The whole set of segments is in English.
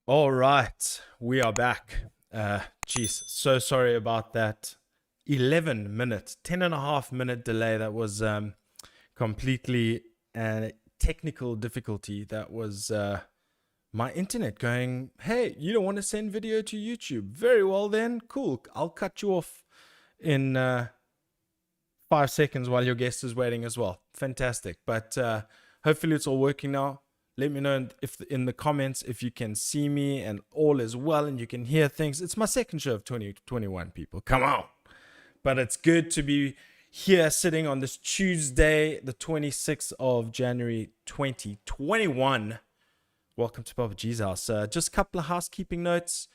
All right, we are back. Jeez, so sorry about that 11-minute, 10.5-minute delay. That was completely a technical difficulty. That was my internet going, hey, you don't want to send video to YouTube? Very well then, cool. I'll cut you off in 5 seconds while your guest is waiting as well. Fantastic. But hopefully it's all working now. Let me know if in the comments if you can see me and all is well and you can hear things. It's my second show of 2021, people. Come on. But it's good to be here sitting on this Tuesday, the 26th of January, 2021. Welcome to Papa G's house. Just a couple of housekeeping notes.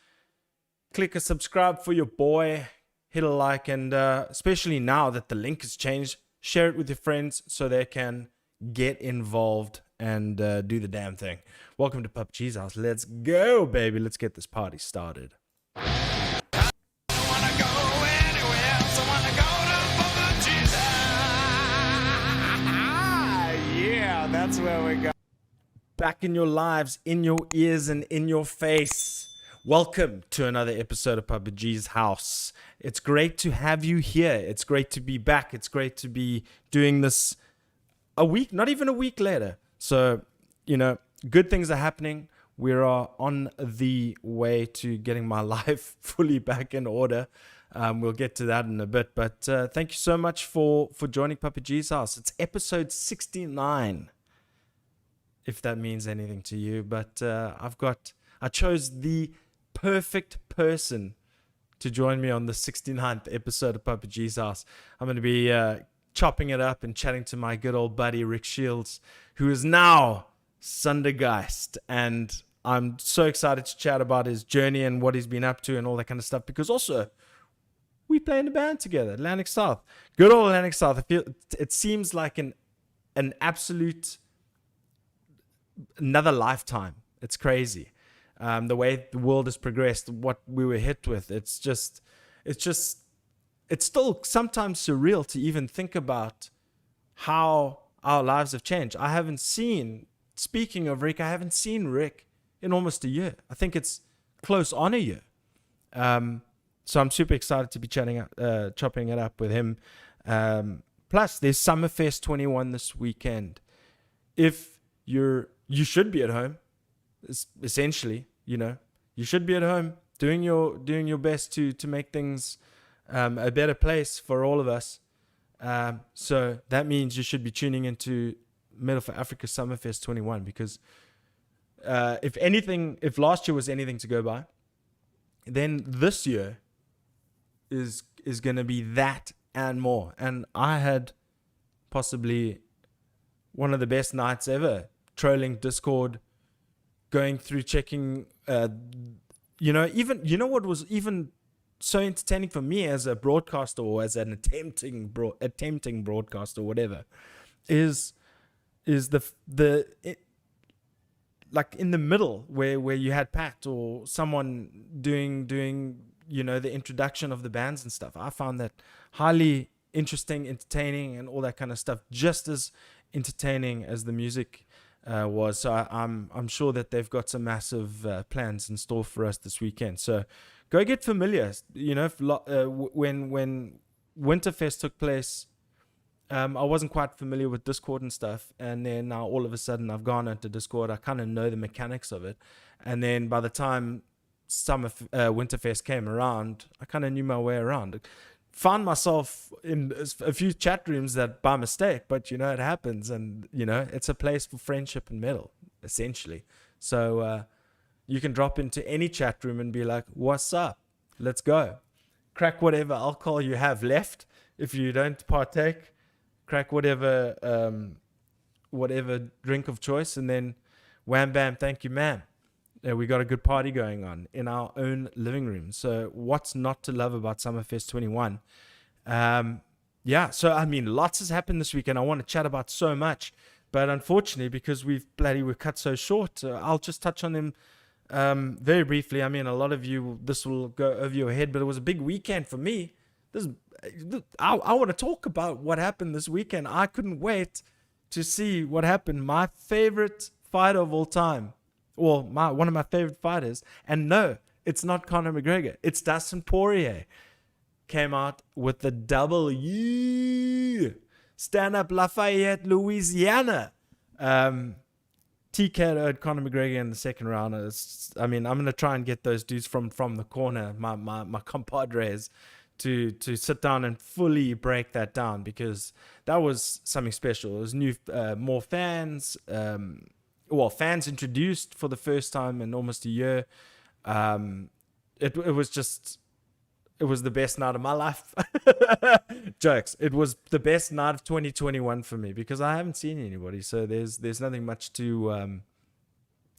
Click a subscribe for your boy. Hit a like. And especially now that the link has changed, share it with your friends so they can get involved and do the damn thing. Welcome to Papa G's house. Let's go, baby. Let's get this party started. Yeah, that's where we go. Back in your lives, in your ears, and in your face. Welcome to another episode of Papa G's house. It's great to have you here. It's great to be back. It's great to be doing this a week, not even a week later. So, you know, good things are happening. We are on the way to getting my life fully back in order. We'll get to that in a bit. But thank you so much for joining Papa G's house. It's episode 69, if that means anything to you. But I chose the perfect person to join me on the 69th episode of Papa G's house. I'm going to be chopping it up and chatting to my good old buddy Ric Shields, who is now Sundergeist. And I'm so excited to chat about his journey and what he's been up to and all that kind of stuff, because also we play in a band together, Atlantic South. Good old Atlantic South. I feel it seems like an absolute another lifetime. It's crazy. The way the world has progressed, what we were hit with, it's still sometimes surreal to even think about how our lives have changed. Speaking of Ric, I haven't seen Ric in almost a year. I think it's close on a year. So I'm super excited to be chopping it up with him. Plus, there's Summerfest 21 this weekend. If you should be at home, essentially, you know, you should be at home doing your best to make things a better place for all of us. So that means you should be tuning into Metal for Africa Summerfest 21, because if last year was anything to go by, then this year is going to be that and more. And I had possibly one of the best nights ever, trolling Discord, going through checking, what was even so entertaining for me as a broadcaster, or as an attempting broadcaster, or whatever, is like in the middle where you had Pat or someone doing the introduction of the bands and stuff. I found that highly interesting, entertaining, and all that kind of stuff, just as entertaining as the music was. So I'm sure that they've got some massive plans in store for us this weekend. So go get familiar. You know, when Winterfest took place, I wasn't quite familiar with Discord and stuff, and then now all of a sudden I've gone into Discord. I kind of know the mechanics of it, and then by the time Winterfest came around, I kind of knew my way around. Found myself in a few chat rooms that by mistake, but it happens, and it's a place for friendship and metal, essentially. So You can drop into any chat room and be like, what's up? Let's go. Crack whatever alcohol you have left. If you don't partake, crack whatever drink of choice, and then wham bam, thank you ma'am. We got a good party going on in our own living room. So what's not to love about Summerfest 21? Yeah, so I mean, lots has happened this weekend. I want to chat about so much, but unfortunately, because we're cut so short, I'll just touch on them very briefly. I mean, a lot of you, this will go over your head, but it was a big weekend for me. I want to talk about what happened this weekend. I couldn't wait to see what happened. My favorite fighter of all time, well, one of my favorite fighters, and no, it's not Conor McGregor, it's Dustin Poirier, came out with the W. Stand up Lafayette, Louisiana. TKO'd Conor McGregor in the second round. I mean, I'm going to try and get those dudes from the corner, my compadres, to sit down and fully break that down, because that was something special. It was new, more fans, fans introduced for the first time in almost a year. It was the best night of my life. Jokes. It was the best night of 2021 for me, because I haven't seen anybody. So there's nothing much to,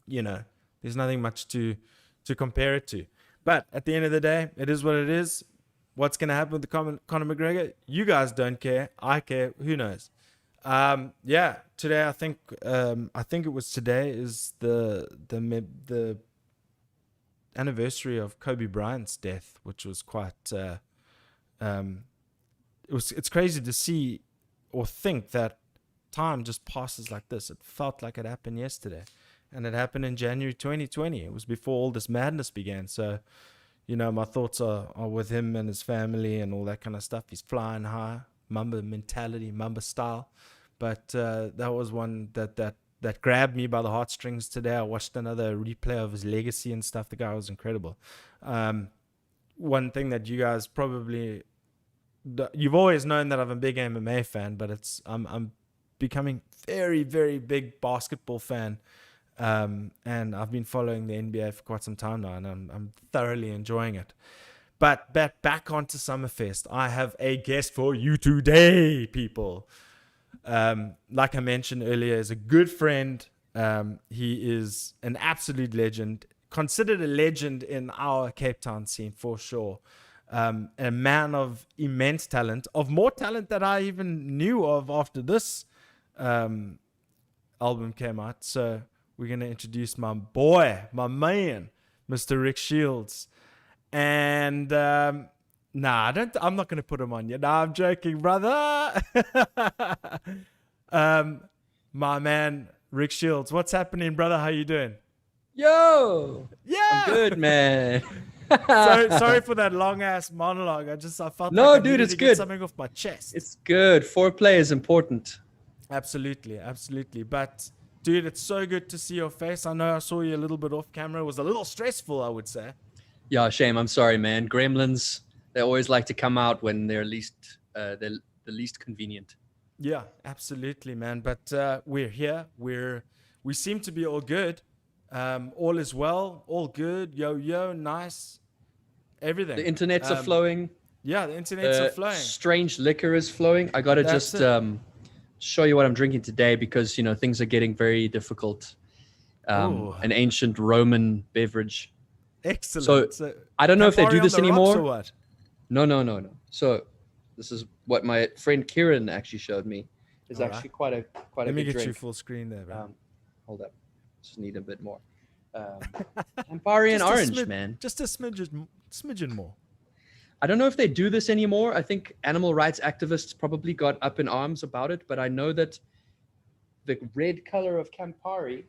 there's nothing much to compare it to. But at the end of the day, it is what it is. What's going to happen with the Conor McGregor? You guys don't care. I care. Who knows? Today I think it was today is the anniversary of Kobe Bryant's death, which was quite it's crazy to see or think that time just passes like this. It felt like it happened yesterday, and it happened in January 2020. It was before all this madness began. So, my thoughts are with him and his family and all that kind of stuff. He's flying high, Mamba mentality, Mamba style. But that was one that grabbed me by the heartstrings today. I watched another replay of his legacy and stuff. The guy was incredible. One thing that you guys probably, you've always known that I'm a big MMA fan, but I'm becoming very, very big basketball fan. And I've been following the NBA for quite some time now, and I'm thoroughly enjoying it. But back onto Summerfest. I have a guest for you today, people. Like I mentioned earlier, is a good friend. He is an absolute legend, considered a legend in our Cape Town scene for sure. A man of immense talent, of more talent that I even knew of after this album came out. So we're going to introduce my man, Mr. Ric Shields. And I'm not going to put him on yet. Nah, I'm joking, brother. My man, Ric Shields. What's happening, brother? How you doing? Yo! Yeah! I'm good, man. Sorry for that long-ass monologue. I felt no, like I dude, needed it's to good. Get something off my chest. It's good. Foreplay is important. Absolutely. But, dude, it's so good to see your face. I know I saw you a little bit off camera. It was a little stressful, I would say. Yeah, shame. I'm sorry, man. Gremlins, they always like to come out when they're the least convenient. Yeah, absolutely, man. But we're here. We seem to be all good. All is well. All good. Yo, nice. Everything. The internets are flowing. Yeah, the internets are flowing. Strange liquor is flowing. I got to just show you what I'm drinking today, because, things are getting very difficult. An ancient Roman beverage. Excellent. So I don't know if they do this anymore. Or what? No. So this is what my friend Kieran actually showed me. It's actually quite a good drink. Let me get you full screen there, bro. Hold up. Just need a bit more. Campari and orange, man. Just a smidgen more. I don't know if they do this anymore. I think animal rights activists probably got up in arms about it, but I know that the red color of Campari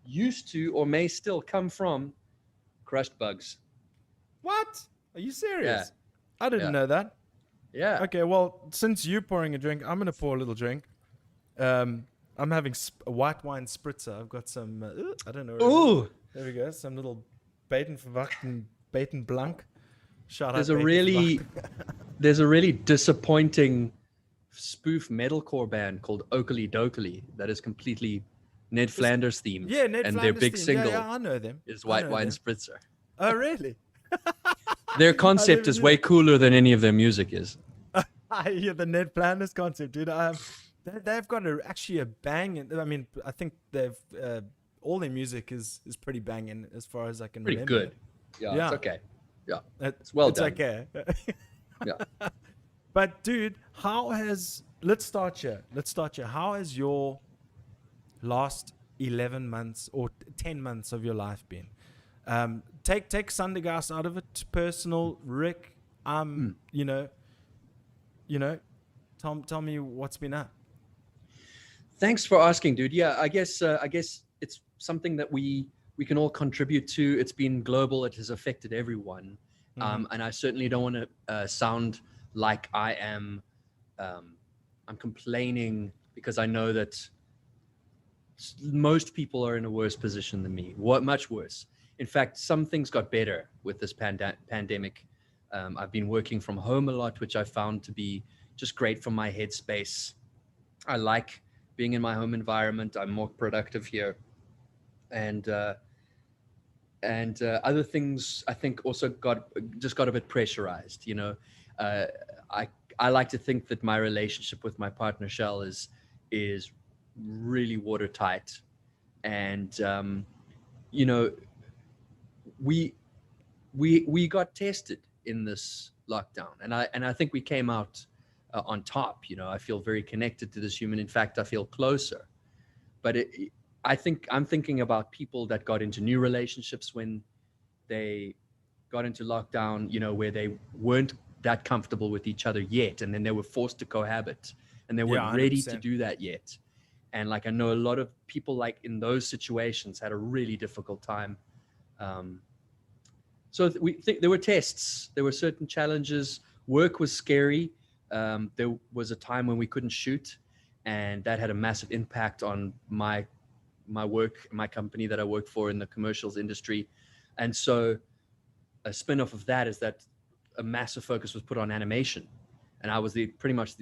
used to or may still come from crushed bugs. What? Are you serious? Yeah. I didn't know that. Yeah. Okay, well, since you're pouring a drink, I'm going to pour a little drink. I'm having a white wine spritzer. I've got some, I don't know. Ooh. There we go. Some little Beten Blanc. Shout There's out. There's a really disappointing spoof metalcore band called Oakley Dokley that is completely Ned Flanders themed. Yeah, Ned and Flanders their big theme. single Yeah, I know them. is I White know Wine them. Spritzer. Oh, really? Their I concept never is knew way that. cooler than any of their music is. Yeah, the Ned Flanders concept, dude. They've got actually a bang. I mean, I think they've all their music is pretty banging as far as I can Pretty remember. good. Yeah, Yeah. it's okay. Yeah, It's well it's done. okay. Yeah. But dude, let's start here. How has your last 11 months or 10 months of your life been? Take Sundergeist out of it. Personal, Rick. You know, tell me what's been up. Thanks for asking, dude. Yeah, I guess it's something that we can all contribute to. It's been global. It has affected everyone. And I certainly don't want to sound like I'm complaining, because I know that most people are in a worse position than me. Much worse. In fact, some things got better with this pandemic. I've been working from home a lot, which I found to be just great for my headspace. I like being in my home environment. I'm more productive here, and other things I think also got a bit pressurized. You know, I like to think that my relationship with my partner Shell is really watertight, and you know, we got tested in this lockdown, and I think we came out on top. You know, I feel very connected to this human. In fact, I feel closer. But I'm thinking about people that got into new relationships when they got into lockdown, you know, where they weren't that comfortable with each other yet, and then they were forced to cohabit, and they weren't ready to do that yet. And like, I know a lot of people like in those situations had a really difficult time. So we think there were tests, there were certain challenges. Work was scary. There was a time when we couldn't shoot, and that had a massive impact on my work, my company that I work for in the commercials industry. And so a spin-off of that is that a massive focus was put on animation, and I was pretty much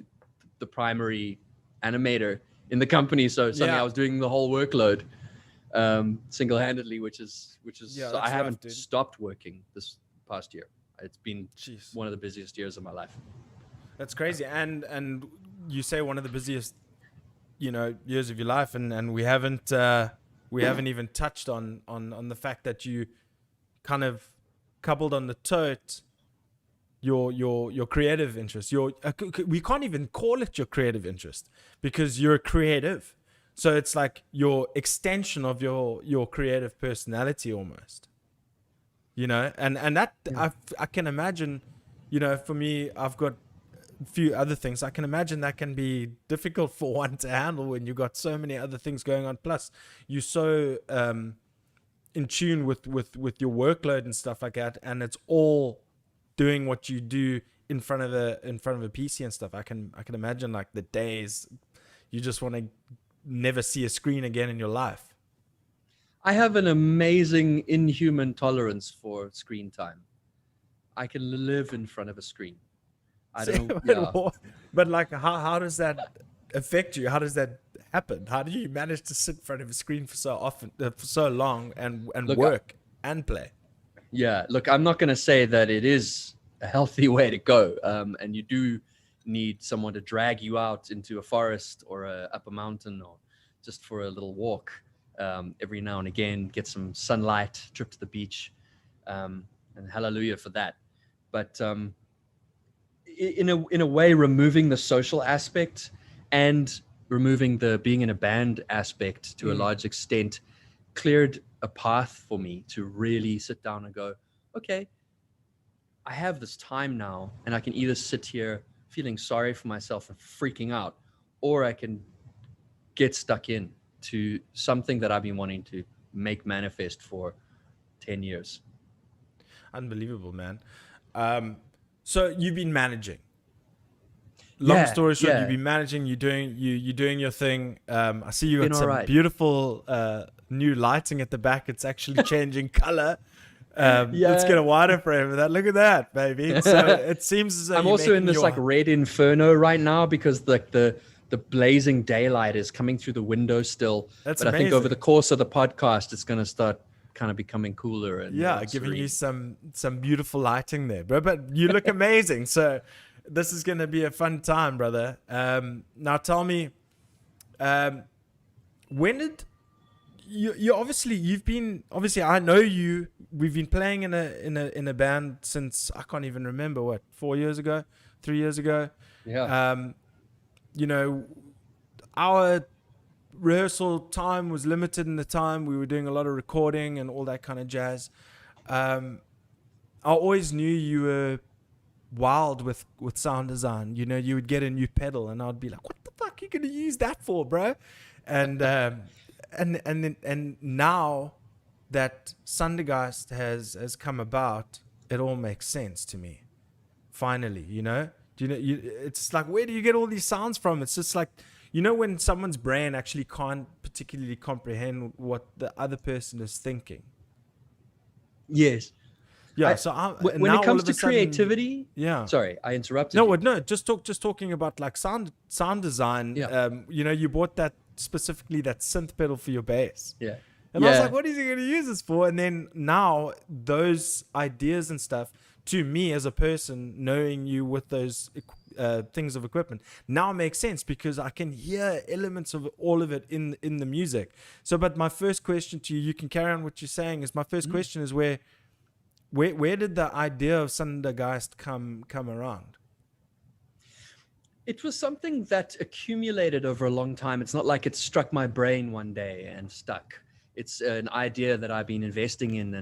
the primary animator in the company. So suddenly I was doing the whole workload single-handedly, which is so I haven't stopped working this past year. It's been one of the busiest years of my life. That's crazy. And you say one of the busiest, you know, years of your life, and we haven't even touched on the fact that you kind of coupled on the tote your creative interest. We can't even call it your creative interest, because you're a creative. So it's like your extension of your creative personality almost. You know, and that I can imagine, you know, for me, I've got a few other things. I can imagine that can be difficult for one to handle when you've got so many other things going on. Plus, you're so in tune with your workload and stuff like that, and it's all doing what you do in front of a PC and stuff. I can imagine like the days you just want to never see a screen again in your life. I have an amazing inhuman tolerance for screen time. I can live in front of a screen. I don't know. But like, how does that affect you? How does that happen? How do you manage to sit in front of a screen for so long and work and play? Yeah, look, I'm not going to say that it is a healthy way to go. And you do need someone to drag you out into a forest or up a mountain, or just for a little walk every now and again, get some sunlight, trip to the beach, and hallelujah for that. But in a way, removing the social aspect and removing the being in a band aspect to a large extent cleared a path for me to really sit down and go, okay, I have this time now, and I can either sit here feeling sorry for myself and freaking out, or I can get stuck in to something that I've been wanting to make manifest for 10 years. Unbelievable, man. So you've been managing. Long story short, you've been managing. You're doing your thing. I see you got some beautiful new lighting at the back. It's actually changing color. Let's get a wider frame of that. Look at that, baby. So it seems as though I'm also in this like red inferno right now, because like the the blazing daylight is coming through the window still. That's but amazing. I think over the course of the podcast, it's going to start kind of becoming cooler and yeah, more giving you serene. some beautiful lighting there, bro. But you look amazing. So this is going to be a fun time, brother. Now tell me, when did you obviously I know you. We've been playing in a band since I can't even remember what 4 years ago, 3 years ago. Yeah. You know, our rehearsal time was limited in the time. We were doing a lot of recording and all that kind of jazz. I always knew you were wild with sound design. You know, you would get a new pedal and I'd be like, what the fuck are you going to use that for, bro? And and now that Sundergeist has come about, it all makes sense to me. Finally, you know? Do you know it's like, where do you get all these sounds from? It's just like, you know, when someone's brain actually can't particularly comprehend what the other person is thinking. Yes. Yeah. When it comes to creativity, yeah. Sorry, I interrupted. No, just talking about like sound design. Yeah. You know, you bought that specifically, that synth pedal for your bass. Yeah. And I was like, what is he going to use this for? And then now those ideas and stuff, to me as a person, knowing you with those things of equipment, now makes sense because I can hear elements of all of it in the music. So, but my first question to you, you can carry on what you're saying, is my first question is where did the idea of Sundergeist come around? It was something that accumulated over a long time. It's not like it struck my brain one day and stuck. It's an idea that I've been investing in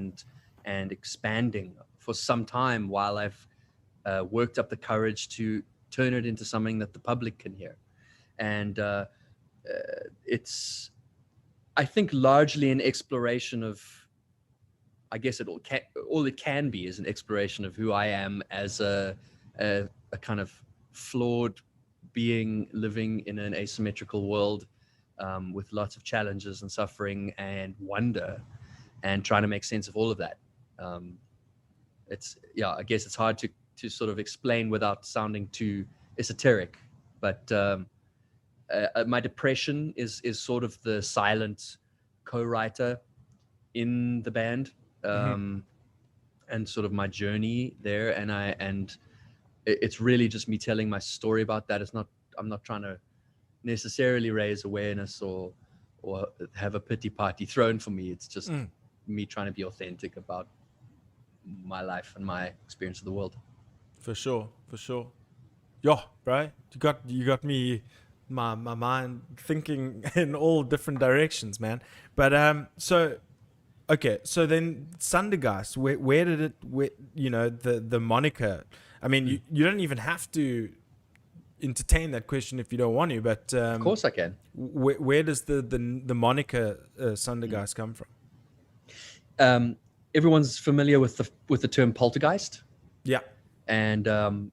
and expanding for some time while I've worked up the courage to turn it into something that the public can hear. And it's, I think, largely an exploration of, I guess all it can be is an exploration of who I am as a kind of flawed being living in an asymmetrical world with lots of challenges and suffering and wonder, and trying to make sense of all of that. I guess it's hard to sort of explain without sounding too esoteric, but my depression is sort of the silent co-writer in the band, and sort of my journey there. And it's really just me telling my story about that. I'm not trying to necessarily raise awareness or have a pity party thrown for me. It's just me trying to be authentic about my life and my experience of the world. For sure. Yeah, bro, you got me, my mind thinking in all different directions, man. But so then Sundergeist, where did it, you know, the moniker? I mean, you don't even have to entertain that question if you don't want to, but of course I can. Where does the moniker Sundergeist come from? Everyone's familiar with the term poltergeist. Yeah. And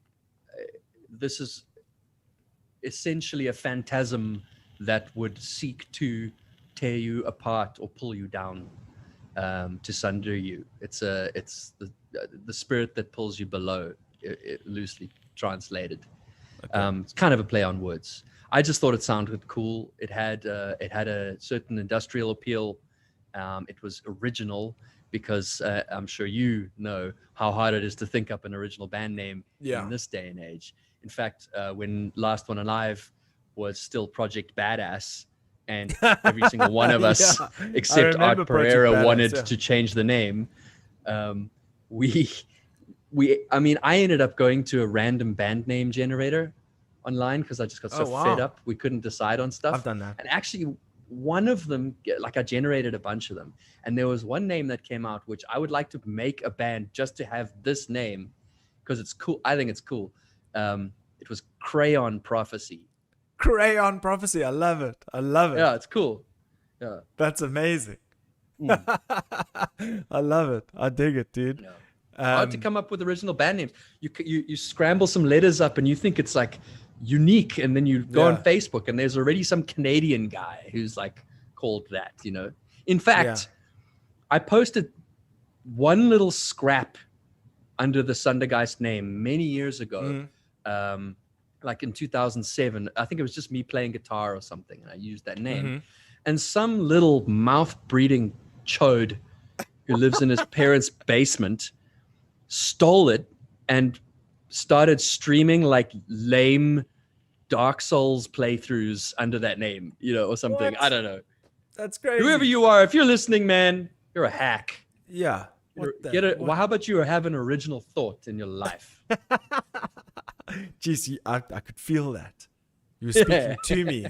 this is essentially a phantasm that would seek to tear you apart or pull you down, to sunder you. It's the spirit that pulls you below, loosely translated. Okay. It's kind of a play on words. I just thought it sounded cool. It had a certain industrial appeal. It was original because I'm sure you know how hard it is to think up an original band name in this day and age. In fact, when Last One Alive was still Project Badass, and every single one of us, except Art Pereira, wanted to change the name, I ended up going to a random band name generator online because I just got so fed up. We couldn't decide on stuff. I've done that. And actually, one of them, like, I generated a bunch of them, and there was one name that came out which I would like to make a band just to have this name because it's cool. I think it's cool. It was Crayon Prophecy. Crayon Prophecy. I love it. Yeah, it's cool. Yeah, that's amazing. I love it. I dig it, dude. Yeah. Hard to come up with original band names. You scramble some letters up and you think it's like unique, and then you go on Facebook and there's already some Canadian guy who's like called that, you know. In fact, I posted one little scrap under the Sundergeist name many years ago. like in 2007. I think it was just me playing guitar or something, and I used that name. Mm-hmm. And some little mouth-breeding chode who lives in his parents' basement stole it and started streaming like lame Dark Souls playthroughs under that name, or something. What? I don't know. That's crazy. Whoever you are, if you're listening, man, you're a hack. Yeah. Well, how about you have an original thought in your life? Jeez, I could feel that. You were speaking to me.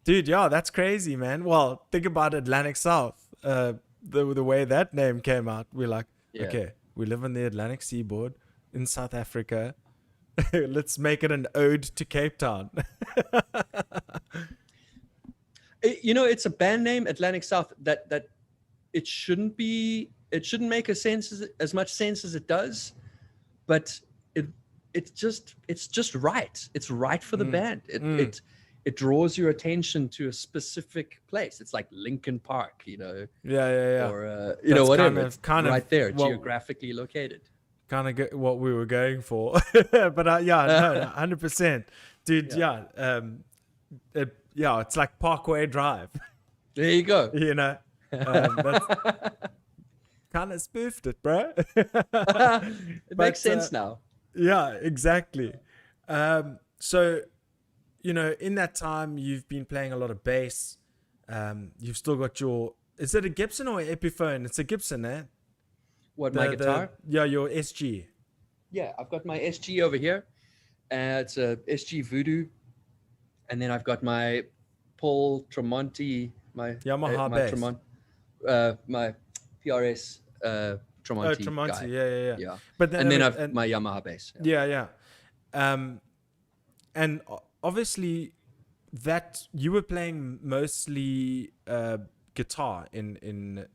Dude, yeah, that's crazy, man. Well, think about Atlantic South. The way that name came out. We're like, okay, we live on the Atlantic seaboard in South Africa. Let's make it an ode to Cape Town. It's a band name, Atlantic South, that it shouldn't make as much sense as it does, but it's just right. It's right for the band. It draws your attention to a specific place. It's like Lincoln Park, Yeah. or That's whatever. Kind of right there, geographically located. Kind of what we were going for. But yeah, no, 100%, dude. Yeah, it's like Parkway Drive. There you go. That's kind of spoofed it, bro. It makes sense now. Yeah, exactly. So, in that time, you've been playing a lot of bass. You've still got is it a Gibson or an Epiphone? It's a Gibson, eh? What, my guitar? Your SG. Yeah, I've got my SG over here. It's a SG Voodoo. And then I've got my Paul Tremonti, my Yamaha bass. My PRS Tremonti. Tremonti, guy. yeah. But then I've my Yamaha bass. Yeah. And obviously that you were playing mostly guitar and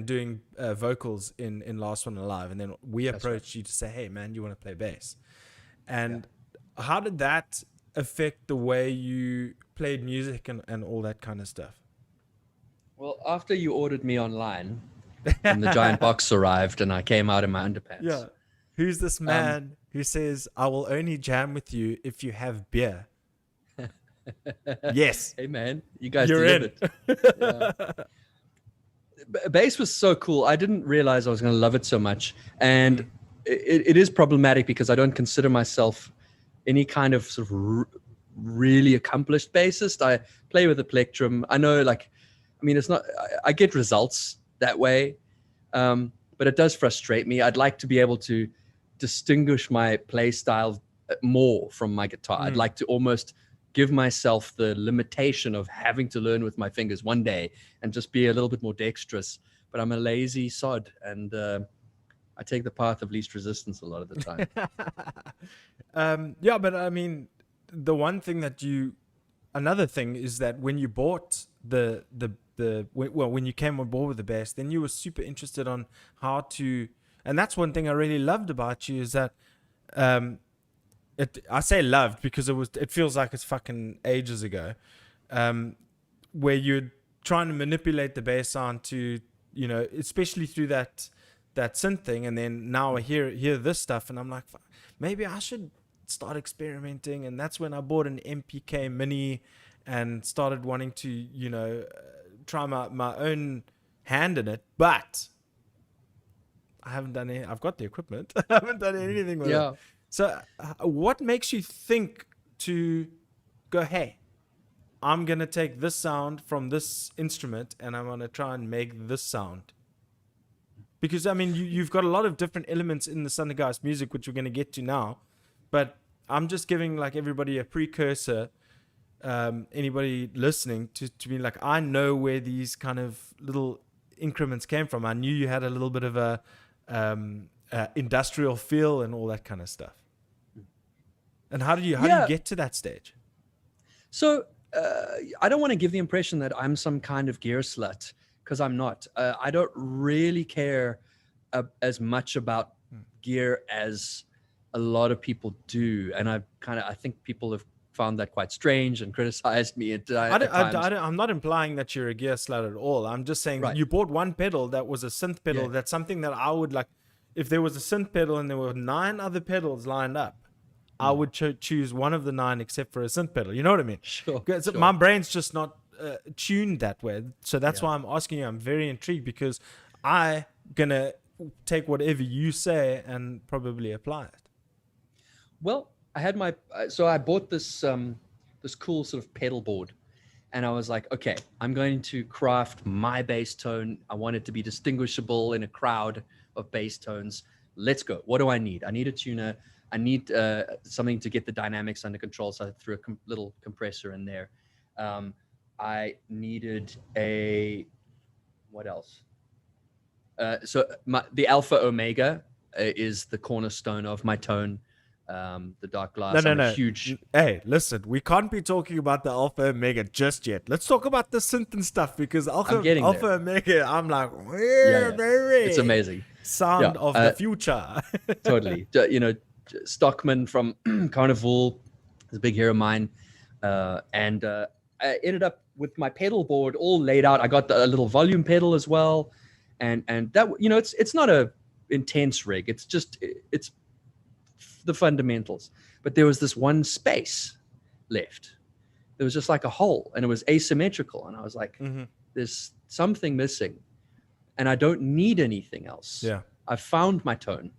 doing vocals in Last One Alive, and then we approached you to say, hey man, you want to play bass? And how did that affect the way you played music and all that kind of stuff? Well, after you ordered me online and the giant box arrived and I came out in my underpants. Yeah. Who's this man who says, I will only jam with you if you have beer? Yes. Hey man, you guys You're delivered. Bass was so cool. I didn't realize I was going to love it so much. And it is problematic because I don't consider myself any kind of sort of really accomplished bassist. I play with a plectrum. I know, it's not, I get results that way, but it does frustrate me. I'd like to be able to distinguish my play style more from my guitar. I'd like to almost give myself the limitation of having to learn with my fingers one day and just be a little bit more dexterous. But I'm a lazy sod, and I take the path of least resistance a lot of the time. Yeah, but I mean, another thing is that when you bought when you came on board with the bass, then you were super interested on how to, and that's one thing I really loved about you is that, I say loved because it feels like it's fucking ages ago, where you're trying to manipulate the bass sound to, especially through that synth thing, and then now I hear this stuff, and I'm like, maybe I should start experimenting, and that's when I bought an MPK Mini and started wanting to, try my own hand in it, but I haven't done any. I've got the equipment. I haven't done anything with it. So what makes you think to go, hey, I'm going to take this sound from this instrument and I'm going to try and make this sound? Because, I mean, you've got a lot of different elements in the Sundergeist music, which we're going to get to now. But I'm just giving, everybody a precursor, anybody listening, to be like, I know where these kind of little increments came from. I knew you had a little bit of a industrial feel and all that kind of stuff. And how do you get to that stage? So I don't want to give the impression that I'm some kind of gear slut, because I'm not. I don't really care as much about gear as a lot of people do, and I think people have found that quite strange and criticized me at times. I'm not implying that you're a gear slut at all. I'm just saying that you bought one pedal that was a synth pedal. That's something that I would like. If there was a synth pedal and there were 9 other pedals lined up, I would choose one of the 9 except for a synth pedal. You know what I mean? Sure. 'Cause sure. my brain's just not tuned that way. So that's Yeah. why I'm asking you. I'm very intrigued because I gonna take whatever you say and probably apply it. Well, I had so I bought this this cool sort of pedal board, and I was like, okay, I'm going to craft my bass tone. I want it to be distinguishable in a crowd of bass tones. Let's go. What do I need? I need a tuner. I need something to get the dynamics under control. So I threw a little compressor in there. I needed what else? So the Alpha Omega is the cornerstone of my tone. The Darkglass. No. Huge. Hey, listen, we can't be talking about the Alpha Omega just yet. Let's talk about the synth and stuff because Alpha Omega, I'm like, baby. It's amazing. Sound of the future. Totally. You know, Stockman from Carnival is a big hero of mine. And I ended up with my pedal board all laid out. I got a little volume pedal as well. And that, you know, it's not a intense rig. It's just, it's the fundamentals. But there was this one space left. There was just like a hole and it was asymmetrical. And I was like, there's something missing and I don't need anything else. Yeah. I've found my tone.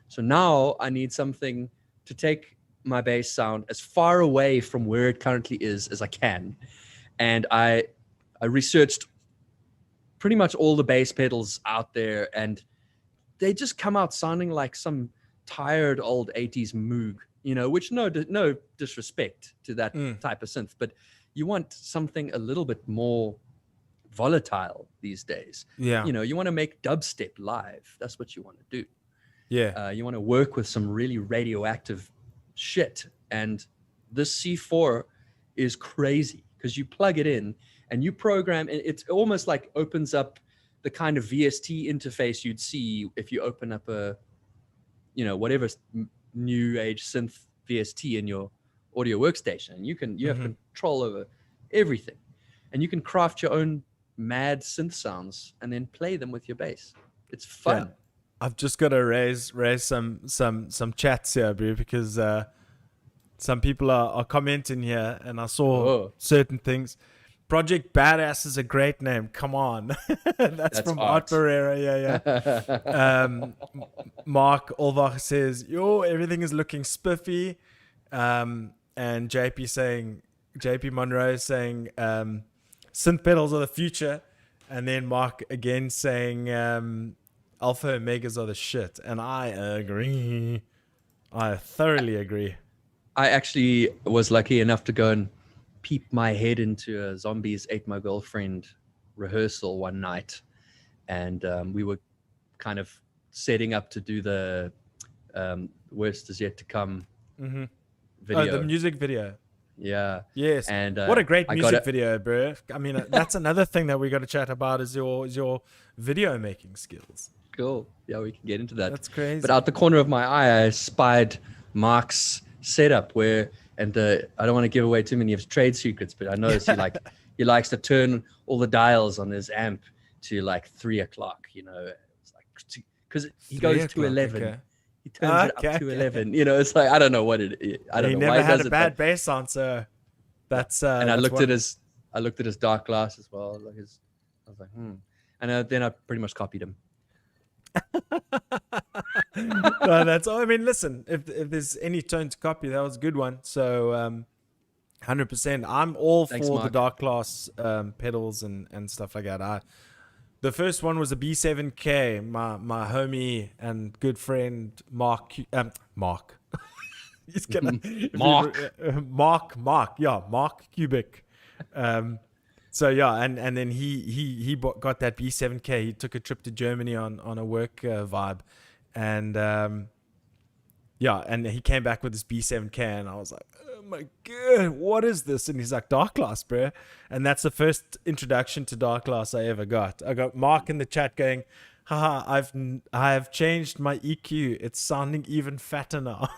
So now I need something to take my bass sound as far away from where it currently is as I can. And I researched pretty much all the bass pedals out there and they just come out sounding like some tired old 80s Moog, you know, which no disrespect to that type of synth, but you want something a little bit more volatile these days. Yeah. You know, you want to make dubstep live. That's what you want to do. Yeah. You want to work with some really radioactive shit. And this C4 is crazy because you plug it in and you program, and it's almost like opens up the kind of VST interface you'd see if you open up a, you know, whatever new age synth VST in your audio workstation. You have control over everything, and you can craft your own mad synth sounds and then play them with your bass. It's fun. Yeah. I've just got to raise some chats here, bro, because some people are commenting here, and I saw certain things. Project Badass is a great name. Come on. That's from Art Pereira. Yeah. Mark Olvach says, yo, everything is looking spiffy. And JP Monroe is saying, synth pedals are the future. And then Mark again saying, Alpha Omegas are the shit. And I agree. I thoroughly agree. I actually was lucky enough to go and peep my head into a Zombies Ate My Girlfriend rehearsal one night. And we were kind of setting up to do the Worst Is Yet to Come video. Oh, the music video. Yeah. Yes. And what a great music video, bro. I mean, that's another thing that we got to chat about is your video making skills. Cool. Yeah, we can get into that. That's crazy. But out the corner of my eye, I spied Mark's setup where, and I don't want to give away too many of his trade secrets, but I noticed he likes to turn all the dials on his amp to like 3 o'clock, you know, it's like, because he goes to 11. Okay. He turns it up to 11. You know, it's like, I don't know what it is. I don't know why he never had does a bad bass answer. That's and that's I looked at his Darkglass as well. I was like, and then I pretty much copied him. No, that's all. I mean, listen, if there's any tone to copy, that was a good one. So 100%. I'm all Thanks, for Mark. the Darkglass pedals and stuff like that. The first one was a B7K. My homie and good friend Mark. He's gonna Mark Cubic. So yeah, and then he got that B7K. He took a trip to Germany on a work vibe, and and he came back with this B7K, and I was like, oh my god, what is this? And he's like, Darkglass, bro. And that's the first introduction to Darkglass I ever got. I got Mark in the chat going, haha, I've changed my EQ. It's sounding even fatter now.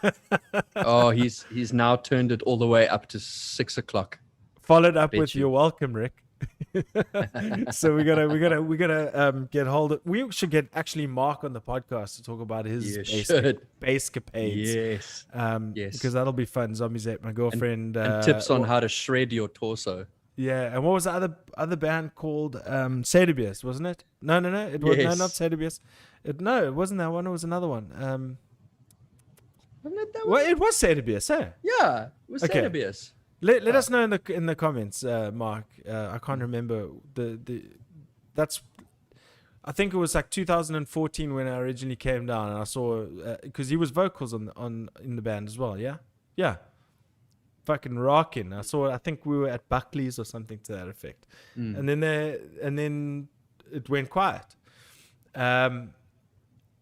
Oh, he's now turned it all the way up to 6 o'clock. Followed up with, you're welcome, Rick. So we gotta get hold of. We should get actually Mark on the podcast to talk about his You should. bass capades. Yes. Yes. Because that'll be fun. Zombies Ate My Girlfriend. And tips on how to shred your torso. Yeah, and what was the other band called? Sadibius, wasn't it? No. It was no, not Sadibius. No, it wasn't that one. It was another one. Wasn't it that Well, one? it was Sadibius, eh? Yeah, it was Okay. Sadibius. Let us know in the comments, Mark. I can't remember the. That's. I think it was like 2014 when I originally came down, and I saw because he was vocals on in the band as well. Yeah. Fucking rocking. I think we were at Buckley's or something to that effect. And then it went quiet.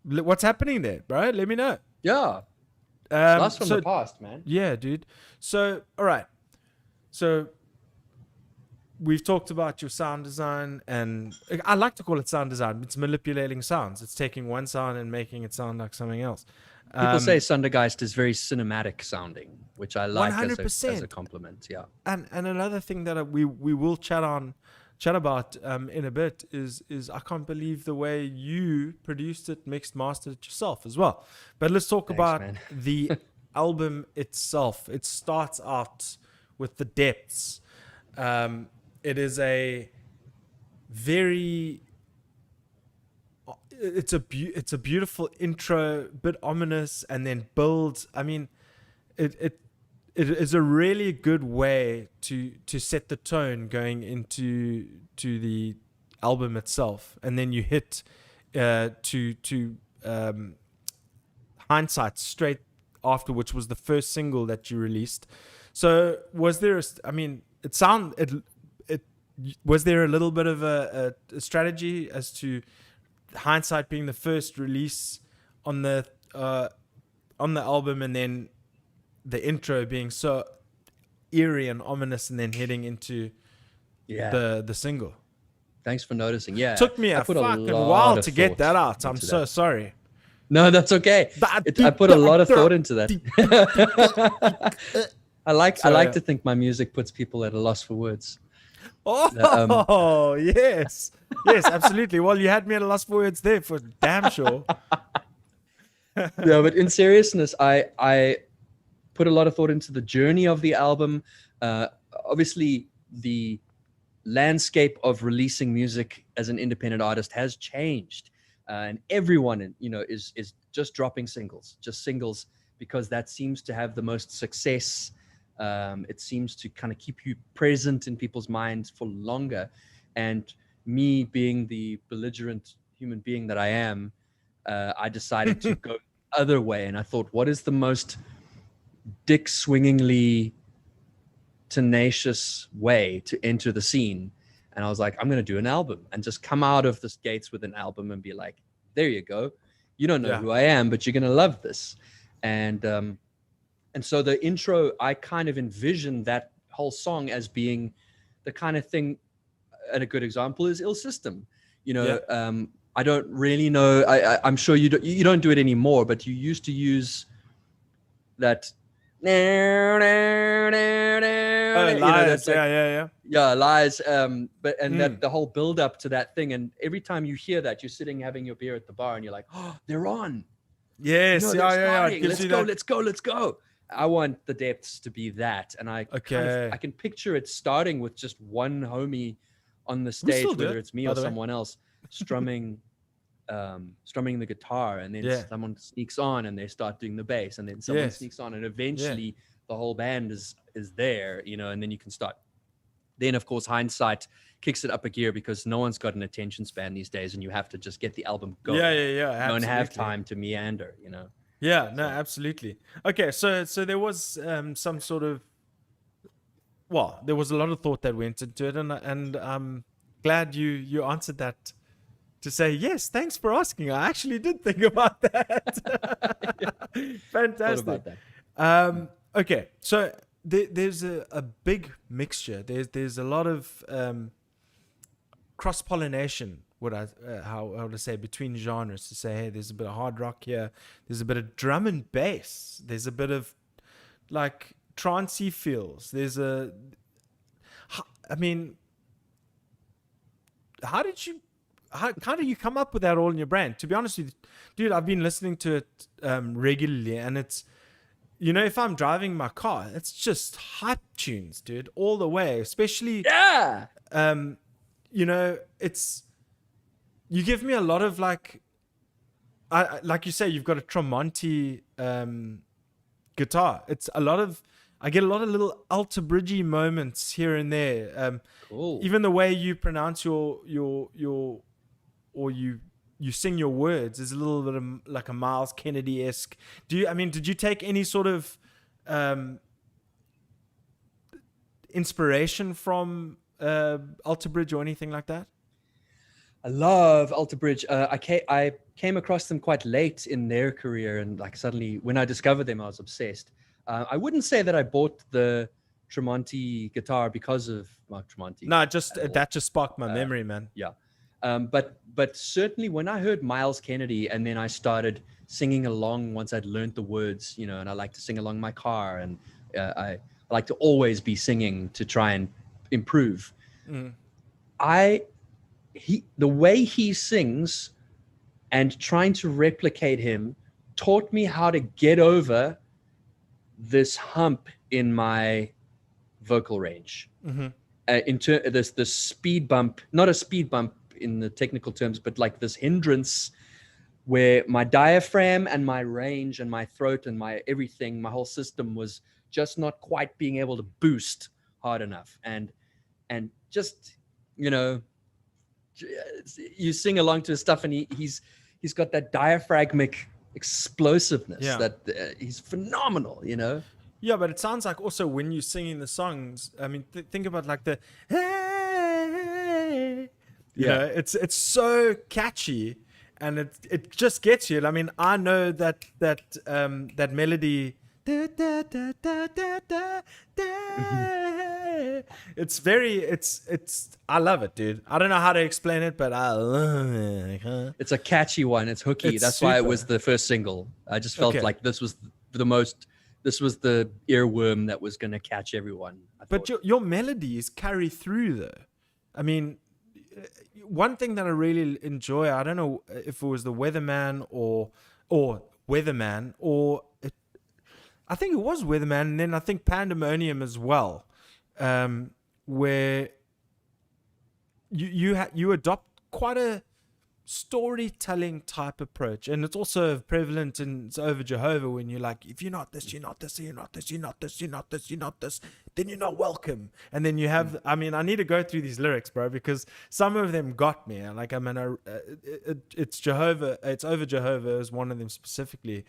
What's happening there, bro? Let me know. Yeah. Blast from the past, man. Yeah, dude. So, all right. So we've talked about your sound design, and I like to call it sound design. It's manipulating sounds. It's taking one sound and making it sound like something else. People say Sundergeist is very cinematic sounding, which I like as a compliment. Yeah. And another thing that we will chat about in a bit is I can't believe the way you produced it, mixed, mastered it yourself as well. But let's talk about the album itself. It starts out with the depths. It is a very it's a beautiful intro, bit ominous, and then builds. I mean, it is a really good way to set the tone going into the album itself, and then you hit to Hindsight straight after, which was the first single that you released. So was there was there a little bit of a strategy as to Hindsight being the first release on the album, and then the intro being so eerie and ominous, and then heading into the single? Thanks for noticing. Yeah, took me a fucking while to get that out. I'm so sorry. No, that's okay. I put a lot of thought into that. I like to think my music puts people at a loss for words. Oh, yes, absolutely. Well, you had me at a loss for words there, for damn sure. No, but in seriousness, I put a lot of thought into the journey of the album. Obviously, the landscape of releasing music as an independent artist has changed, and everyone, is just dropping singles, because that seems to have the most success. It seems to kind of keep you present in people's minds for longer. And me being the belligerent human being that I am, I decided to go the other way. And I thought, what is the most dick swingingly tenacious way to enter the scene? And I was like, I'm going to do an album and just come out of the gates with an album and be like, there you go. You don't know who I am, but you're going to love this. And so the intro, I kind of envisioned that whole song as being the kind of thing, and a good example is Ill System. I don't really know. I'm sure you don't do it anymore, but you used to use that. Lies. Lies. That the whole build up to that thing, and every time you hear that, you're sitting having your beer at the bar, and you're like, oh, they're on. Yes, Let's go. I want the depths to be that, and I can picture it starting with just one homie on the stage, whether it's me or someone else, strumming the guitar, and then someone sneaks on and they start doing the bass, and then someone sneaks on, and eventually the whole band is there, and then you can start. Then of course Hindsight kicks it up a gear, because no one's got an attention span these days, and you have to just get the album going. You don't have time to meander, Absolutely. Okay, so there was some sort of, there was a lot of thought that went into it, and I'm glad you answered that to say, yes, thanks for asking. I actually did think about that. Fantastic. Okay, so there's a big mixture. There's a lot of cross-pollination, how I would say, between genres, to say, hey, there's a bit of hard rock here, there's a bit of drum and bass, there's a bit of like trancey feels, how did you how do you come up with that all in your brain? To be honest with you, dude, I've been listening to it regularly, and it's, you know, if I'm driving my car, it's just hype tunes, dude, all the way. Especially, Yeah. you know, it's, you give me a lot of like, like you say, you've got a Tremonti guitar. It's a lot of, I get a lot of little Alter Bridgey moments here and there. Cool. Even the way you pronounce or you sing your words is a little bit of like a Miles Kennedy-esque. Did you take any sort of inspiration from Alter Bridge or anything like that? I love Alter Bridge. I came across them quite late in their career, and like suddenly when I discovered them, I was obsessed. I wouldn't say that I bought the Tremonti guitar because of Mark Tremonti. No, that just sparked my memory, man. Yeah. But certainly when I heard Miles Kennedy, and then I started singing along once I'd learned the words, you know, and I like to sing along in my car, and I like to always be singing to try and improve. The way he sings and trying to replicate him taught me how to get over this hump in my vocal range. This speed bump, not a speed bump in the technical terms, but like this hindrance where my diaphragm and my range and my throat and my everything, my whole system was just not quite being able to boost hard enough. And just, you know, you sing along to his stuff, and he's got that diaphragmic explosiveness that he's phenomenal, you know. Yeah, but it sounds like also when you're singing the songs, I mean, think about like the hey, you know, it's so catchy, and it just gets you. I mean, I know that melody. It's I love it, dude. I don't know how to explain it, but I love it. It's a catchy one. It's hooky. That's why it was the first single. I just felt like this was the earworm that was going to catch everyone. But your melodies carry through, though. I mean, one thing that I really enjoy, I don't know if it was the Weatherman or Weatherman, or I think it was Weatherman, and then I think Pandemonium as well, where you adopt quite a storytelling type approach, and it's also prevalent in Over Jehovah, when you're like, if you're not this, you're not this, you're not this, you're not this, you're not this, you're not this, then you're not welcome. And then you have, I mean, I need to go through these lyrics, bro, because some of them got me. Like, I mean, it's Jehovah, it's Over Jehovah is one of them specifically.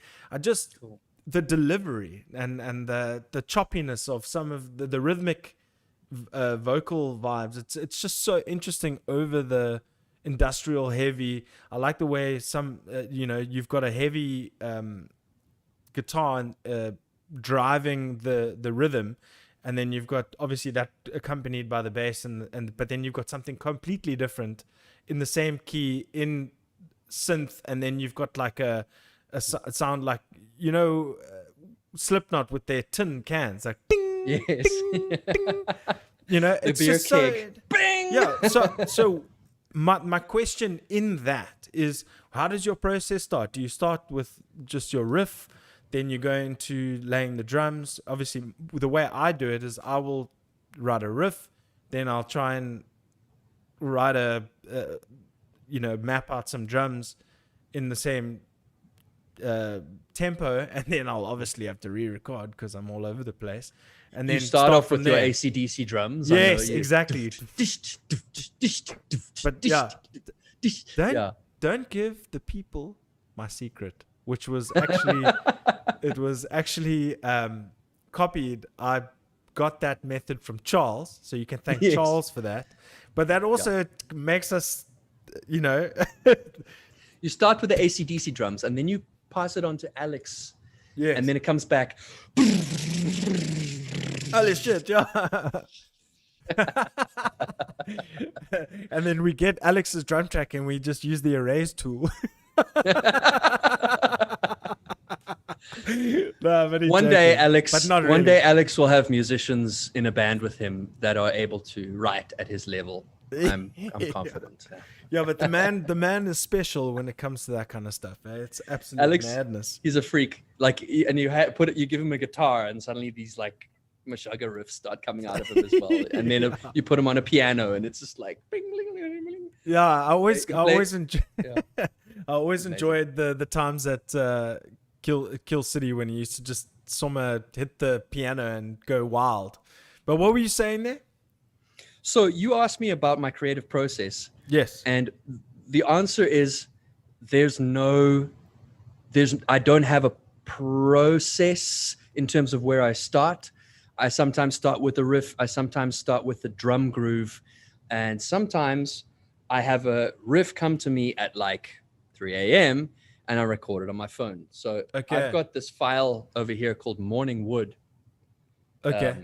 The delivery and the choppiness of some of the rhythmic vocal vibes, it's just so interesting over the industrial heavy. I like the way some you've got a heavy guitar driving the rhythm, and then you've got obviously that accompanied by the bass, but then you've got something completely different in the same key in synth, and then you've got like a sound like, you know, Slipknot with their tin cans, like ding, yes, ding, ding. You know, it's beer just keg. so Bing! yeah. So my question in that is, how does your process start? Do you start with just your riff, then you go into laying the drums? Obviously, the way I do it is I will write a riff, then I'll try and write map out some drums in the same tempo, and then I'll obviously have to re-record because I'm all over the place. And then you start off with there. your AC/DC drums. Yes, exactly. But yeah, don't give the people my secret, which was actually copied. I got that method from Charles, so you can thank Charles for that. But that also makes us, you know, you start with the AC/DC drums, and then you pass it on to Alex. Yes. And then it comes back. Holy shit, yeah. And then we get Alex's drum track and we just use the erase tool. No, but one day really. Alex will have musicians in a band with him that are able to write at his level. I'm confident. Yeah, but the man is special when it comes to that kind of stuff. Eh? It's absolute Alex, madness. he's a freak. Like, and you you give him a guitar, and suddenly these like Meshuggah riffs start coming out of him as well. And then you put him on a piano, and it's just like bing, bling, bling, bling. Yeah, I always enjoy. Yeah. I always Amazing. enjoyed the times at Kill City when he used to just hit the piano and go wild. But what were you saying there? So you asked me about my creative process. Yes. And the answer is I don't have a process in terms of where I start. I sometimes start with a riff. I sometimes start with the drum groove. And sometimes I have a riff come to me at like 3 a.m. and I record it on my phone. So I've got this file over here called Morning Wood. Okay.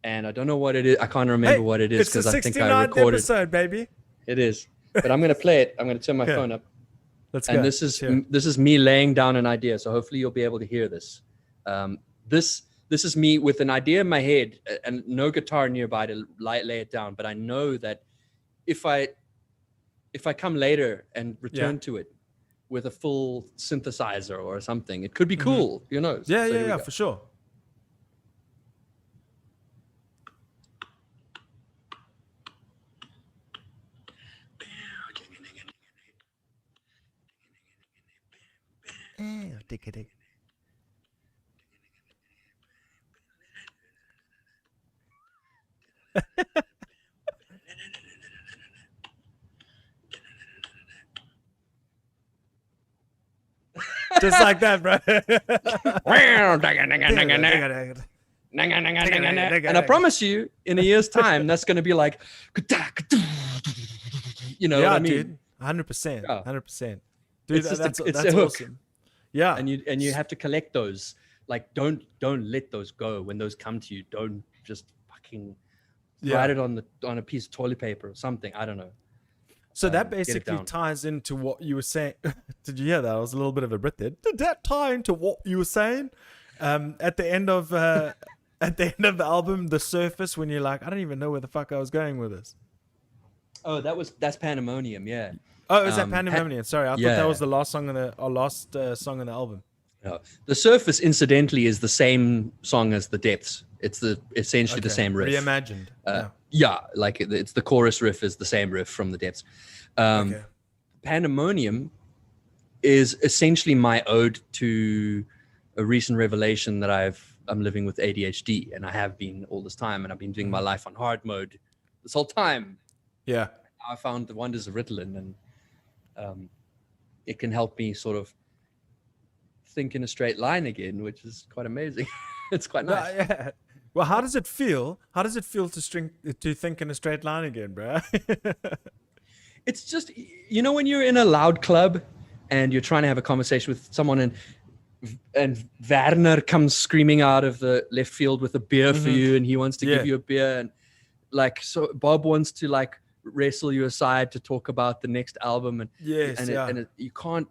And I don't know what it is. I can't remember what it is because I think I recorded. Episode, baby. It is, but I'm going to play it. I'm going to turn my phone up. Let's and go. this is me laying down an idea. So hopefully you'll be able to hear this. This is me with an idea in my head and no guitar nearby to lay it down. But I know that if I come later and return to it with a full synthesizer or something, it could be cool. You know? Yeah, for sure. Just like that, bro. And I promise you, in a year's time, that's going to be like, you know what I mean? Dude, 100%, 100%. Dude, that's a hook. Awesome. Yeah, and you have to collect those. Like, don't let those go when those come to you. Don't just fucking write it on a piece of toilet paper or something. I don't know. So that basically ties into what you were saying. Did you hear that? I was a little bit of a Brit there. Did that tie into what you were saying? At the end of the album, The Surface, when you're like, I don't even know where the fuck I was going with this. Oh, that's Pandemonium, yeah. Oh, is that Pandemonium? Sorry, I thought that was the last song on the song on the album. No. The Surface, incidentally, is the same song as The Depths. It's essentially the same riff. Reimagined. Yeah, like it's the chorus riff is the same riff from The Depths. Pandemonium is essentially my ode to a recent revelation that I'm living with ADHD, and I have been all this time, and I've been doing my life on hard mode this whole time. Yeah. I found the wonders of Ritalin, and it can help me sort of think in a straight line again, which is quite amazing. It's quite nice. Yeah. Well, how does it feel? How does it feel to think in a straight line again, bro? It's just, you know, when you're in a loud club and you're trying to have a conversation with someone, and Werner comes screaming out of the left field with a beer for you, and he wants to give you a beer, and like, so Bob wants to like wrestle you aside to talk about the next album, and you can't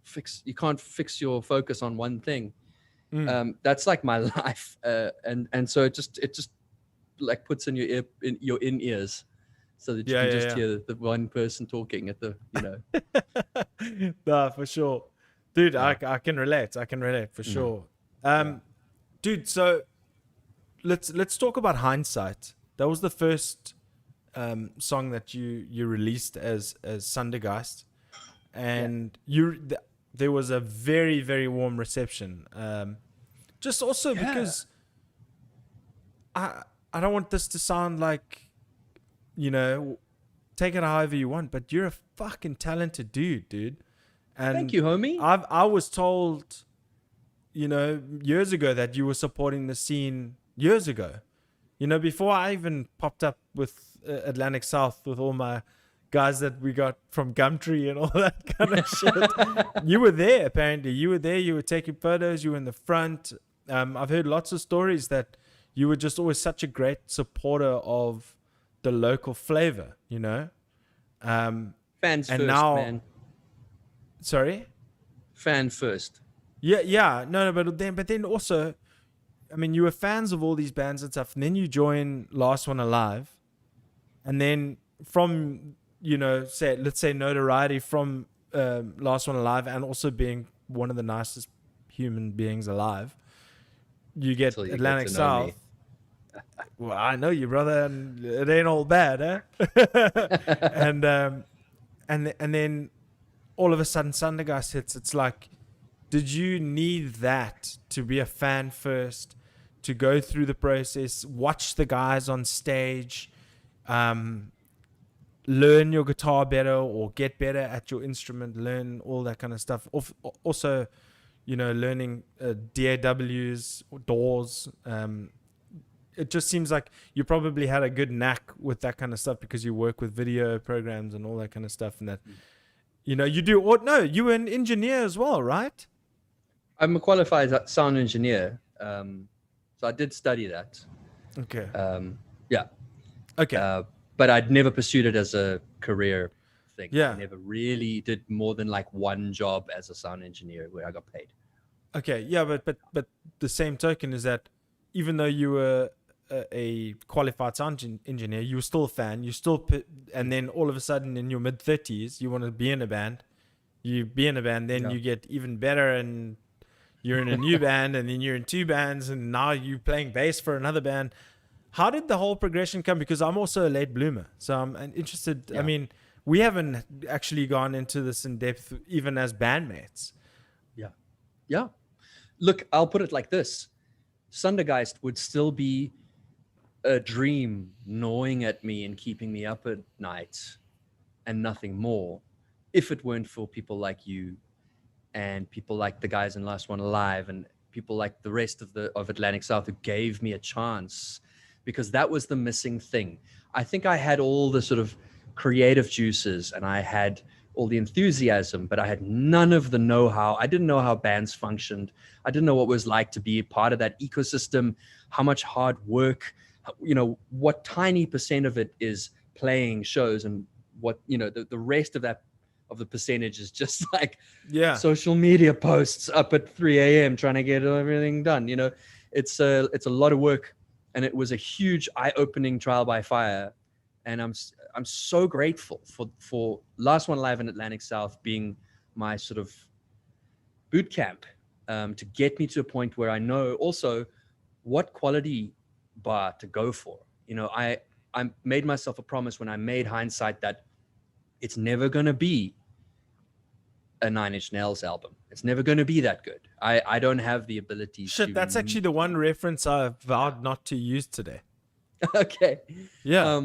fix your focus on one thing. That's like my life, and so it just like puts in your ears, so that you can just hear the one person talking at the, you know. Nah, for sure, dude. I can relate. For sure. Dude. So let's talk about Hindsight. That was the first song that you released as Sundergeist, and there was a very, very warm reception. Just also because I don't want this to sound like, you know, take it however you want, but you're a fucking talented dude. And thank you, homie. I was told, you know, years ago that you were supporting the scene years ago. You know, before I even popped up with Atlantic South with all my guys that we got from Gumtree and all that kind of shit. You were there, apparently. You were there. You were taking photos. You were in the front. I've heard lots of stories that you were just always such a great supporter of the local flavor, you know? Fans and first, now, man. Sorry? Fan first. Yeah. No, but then also, I mean, you were fans of all these bands and stuff, and then you join Last One Alive. and then from, let's say notoriety from Last One Alive, and also being one of the nicest human beings alive, you get Till you get Atlantic to know me. South. Well, I know you, brother, and it ain't all bad, eh? and then all of a sudden Sundergeist hits. It's like, did you need that to be a fan first, to go through the process, watch the guys on stage, learn your guitar better or get better at your instrument, learn all that kind of stuff? Also, learning DAWs, doors. It just seems like you probably had a good knack with that kind of stuff because you work with video programs and all that kind of stuff. And that, you do. Or no, you were an engineer as well, right? I'm a qualified sound engineer, so I did study that. Okay. Yeah. Okay. But I'd never pursued it as a career thing. Yeah. I never really did more than like one job as a sound engineer where I got paid. Okay. Yeah, but the same token is that even though you were a qualified sound engineer, you were still a fan. And then all of a sudden in your mid 30s, you want to be in a band. You be in a band, then you get even better, and you're in a new band, and then you're in two bands, and now you're playing bass for another band. How did the whole progression come? Because I'm also a late bloomer, so I'm interested. Yeah. I mean, we haven't actually gone into this in depth, even as bandmates. Yeah. Look, I'll put it like this: Sundergeist would still be a dream gnawing at me and keeping me up at night, and nothing more, if it weren't for people like you, and people like the guys in Last One Alive, and people like the rest of Atlantic South who gave me a chance. Because that was the missing thing. I think I had all the sort of creative juices and I had all the enthusiasm, but I had none of the know-how. I didn't know how bands functioned. I didn't know what it was like to be a part of that ecosystem, how much hard work, what tiny percent of it is playing shows, and what, the rest of the percentage is just like social media posts up at 3 a.m. trying to get everything done. It's a lot of work. And it was a huge eye-opening trial by fire, and I'm so grateful for Last One Alive in Atlantic South being my sort of boot camp to get me to a point where I know also what quality bar to go for. I made myself a promise when I made Hindsight that it's never going to be a Nine Inch Nails album. It's never going to be that good. I don't have the ability to... That's actually the one reference I vowed not to use today. Okay. Yeah.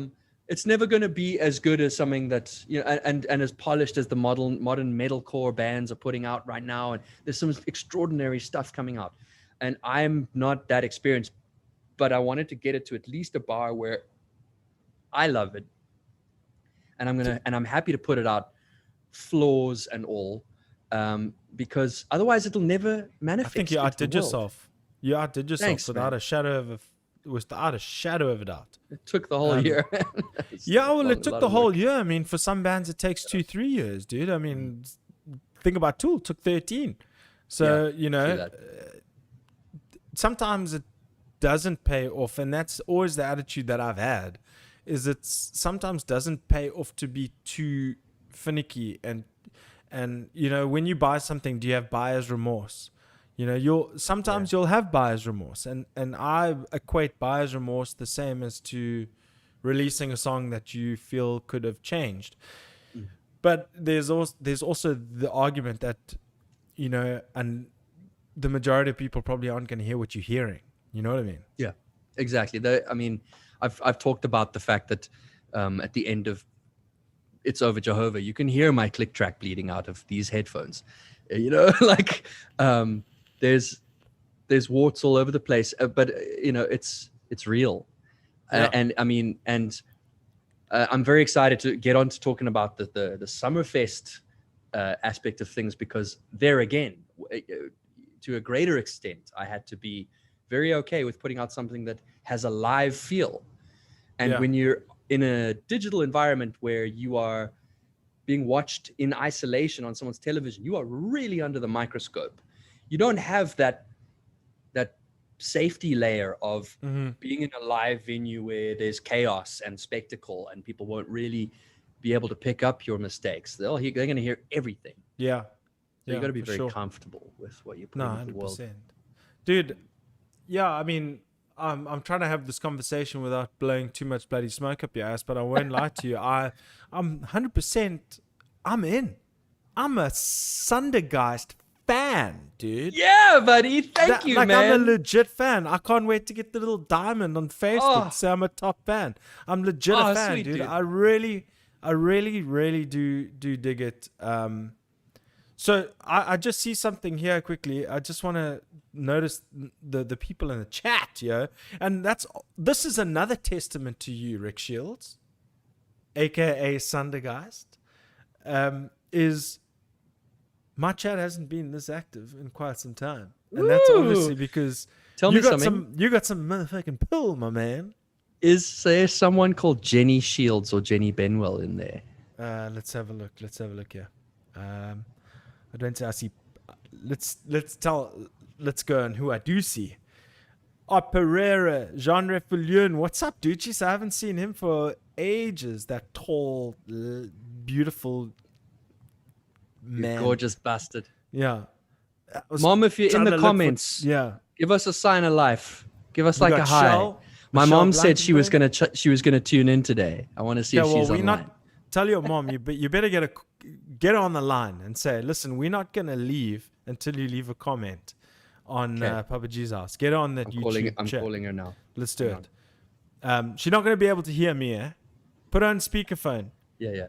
It's never going to be as good as something that, and as polished as the modern metalcore bands are putting out right now. And there's some extraordinary stuff coming out. And I'm not that experienced, but I wanted to get it to at least a bar where I love it. And I'm happy to put it out, flaws and all. Because otherwise it'll never manifest. I think you outdid yourself. You outdid yourself. Thanks, without a shadow of a doubt. It took the whole year. It took the whole year. I mean, for some bands it takes 2-3 years, dude. I mean, think about Tool. It took 13. So sometimes it doesn't pay off, and that's always the attitude that I've had. Is it sometimes doesn't pay off to be too finicky and when you buy something, do you have buyer's remorse? You'll have buyer's remorse, and I equate buyer's remorse the same as to releasing a song that you feel could have changed. But there's also the argument that and the majority of people probably aren't going to hear what you're hearing. You know what I mean? Yeah, exactly. I've talked about the fact that at the end of It's Over Jehovah, you can hear my click track bleeding out of these headphones. There's warts all over the place, but it's real. I'm very excited to get on to talking about the Summerfest aspect of things, because there again, to a greater extent, I had to be very okay with putting out something that has a live feel. And when you're in a digital environment where you are being watched in isolation on someone's television, you are really under the microscope. You don't have that safety layer of Mm-hmm. being in a live venue where there's chaos and spectacle and people won't really be able to pick up your mistakes. They're going to hear everything. Yeah. So you got to be for very sure. comfortable with what you're No, putting into the world. 100%. Dude, yeah, I mean, I'm trying to have this conversation without blowing too much bloody smoke up your ass, but I won't lie to you. I'm 100%, I'm in. I'm a Sundergeist fan, dude. Yeah, buddy. Thank you, like, man. I'm a legit fan. I can't wait to get the little diamond on Facebook to say I'm a top fan. I'm legit a fan, sweet, dude. dude. I really, really do dig it. So I just see something here quickly. I just want to notice the people in the chat, and this is another testament to you, Ric Shields, aka Sundergeist. Is my chat hasn't been this active in quite some time, and that's obviously because you got some motherfucking pull, my man. Is there someone called Jenny Shields or Jenny Benwell in there? Let's have a look here. I don't say I see. Let's go on who I do see. Pereira, Jean Refoulion. What's up, dude? Jeez, I haven't seen him for ages. That tall, beautiful man. Gorgeous bastard. Yeah. Mom, if you're in the comments, give us a sign of life. Give us like a hi. My Michelle mom said she was Blankenburg. she was gonna tune in today. I want to see if she's online. Tell your mom you better get her on the line and say, listen, we're not gonna leave until you leave a comment on Papa G's house. Get her on that YouTube I'm chat. calling her now. Let's do it. She's not gonna be able to hear me. Put her on speakerphone. Yeah.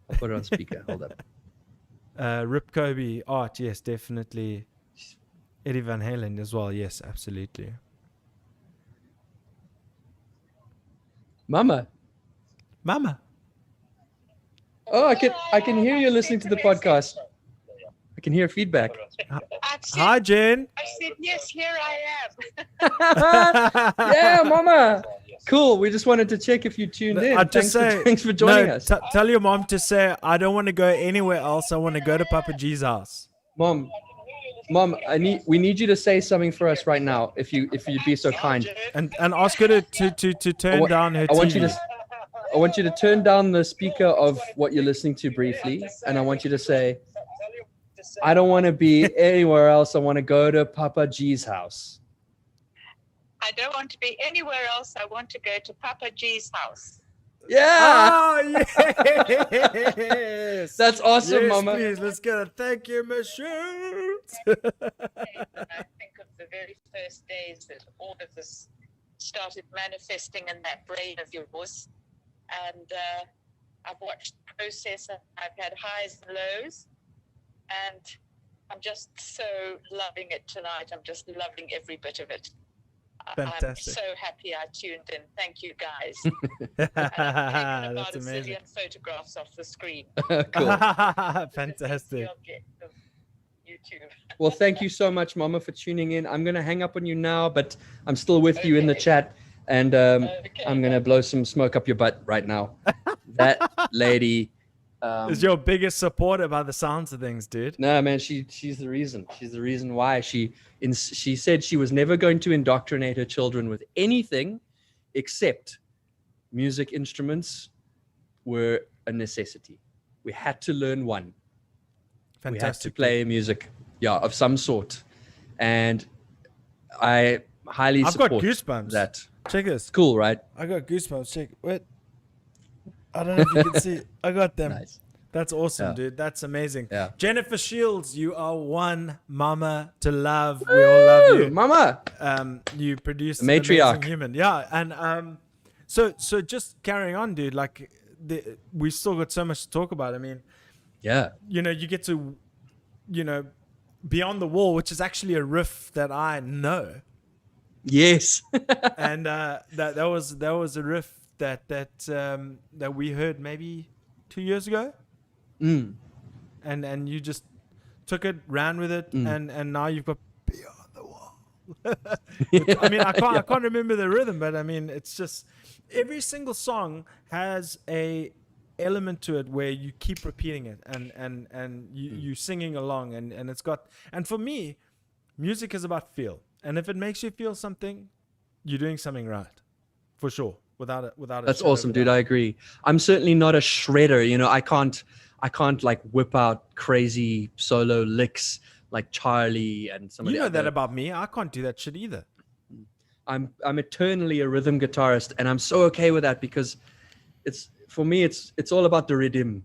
I'll put her on speaker. Hold up. Rip Kobe art, yes, definitely. Eddie Van Halen as well, yes, absolutely. Mama. Oh, I can hear you listening to the podcast. I can hear feedback. Hi, Jen. I said, yes, here I am. Yeah, Mama. Cool. We just wanted to check if you tuned in. Thanks for joining us. Tell your mom to say, I don't want to go anywhere else. I want to go to Papa G's house. Mom, we need you to say something for us right now, if you'd be so kind. And ask her to turn down her TV. I want you to turn down the speaker of what you're listening to briefly, and I want you to say, I don't want to be anywhere else. I want to go to Papa G's house. I don't want to be anywhere else. I want to go to Papa G's house. Yeah. Oh, yes. That's awesome, yes, Mama. Please, let's get a thank you, Michelle. And I think of the very first days that all of this started manifesting in that brain of yours. And I've watched the process. I've had highs and lows. And I'm just so loving it tonight. I'm just loving every bit of it. Fantastic. I'm so happy I tuned in. Thank you, guys. That's a amazing. zillion photographs off the screen. Cool. Fantastic. YouTube. Well, thank you so much, Mama, for tuning in. I'm going to hang up on you now, but I'm still with you in the chat. And I'm going to blow some smoke up your butt right now. That lady... is your biggest supporter by the sounds of things, dude. No, man, she's the reason. She's the reason why she said she was never going to indoctrinate her children with anything except music instruments were a necessity. We had to learn one. Fantastic. We had to play music, of some sort. And I highly support got goosebumps. that. Check this. Cool, right? I got goosebumps. Check. Wait. I don't know if you can see. I got them. Nice. That's awesome, dude. That's amazing. Yeah. Jennifer Shields, you are one mama to love. We all love you. Mama. You produced The matriarch. an amazing human. Yeah. And so just carrying on, dude, like we still got so much to talk about. I mean, Yeah. you get to, Beyond the Wall, which is actually a riff that I know. Yes. And that was a riff that we heard maybe 2 years ago. And you just took it, ran with it, and now you've got Beyond the Wall. I mean, I can't remember the rhythm, but I mean, it's just every single song has a element to it where you keep repeating it and you singing along, and it's got, and for me, music is about feel. And if it makes you feel something, you're doing something right, for sure. Without it, That's awesome, dude. I agree. I'm certainly not a shredder. You know, I can't like whip out crazy solo licks like Charlie and some of You the know that other. about me. I can't do that shit either. I'm eternally a rhythm guitarist, and I'm so okay with that because it's for me. It's all about the rhythm.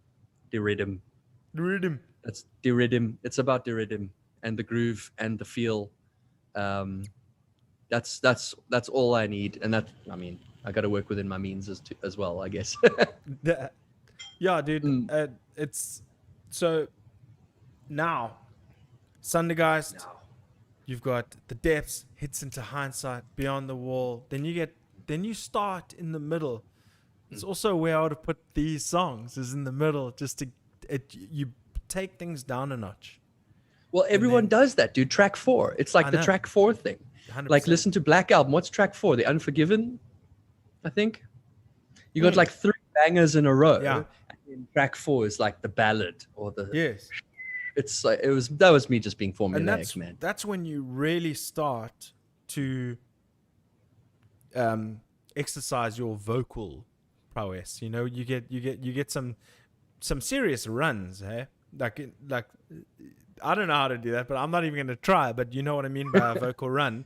The rhythm. That's the rhythm. It's about the rhythm and the groove and the feel. That's all I need, and that, I mean, I got to work within my means as well, I guess. Yeah, dude. Mm. It's so now, Sundergeist. You've got the depths, hits into hindsight, beyond the wall. Then you start in the middle. It's also where I would have put these songs, is in the middle, just to you take things down a notch. Well, everyone does that, dude. Track 4. It's like the track 4 thing. 100%. Like, listen to Black Album. What's track 4? The Unforgiven, I think. You got like 3 bangers in a row. Yeah. And then track 4 is like the ballad or the. Yes. It's like that was me just being formulaic, And man. that's when you really start to exercise your vocal prowess. You know, you get some serious runs, hey? Like I don't know how to do that, but I'm not even going to try. But you know what I mean by a vocal run.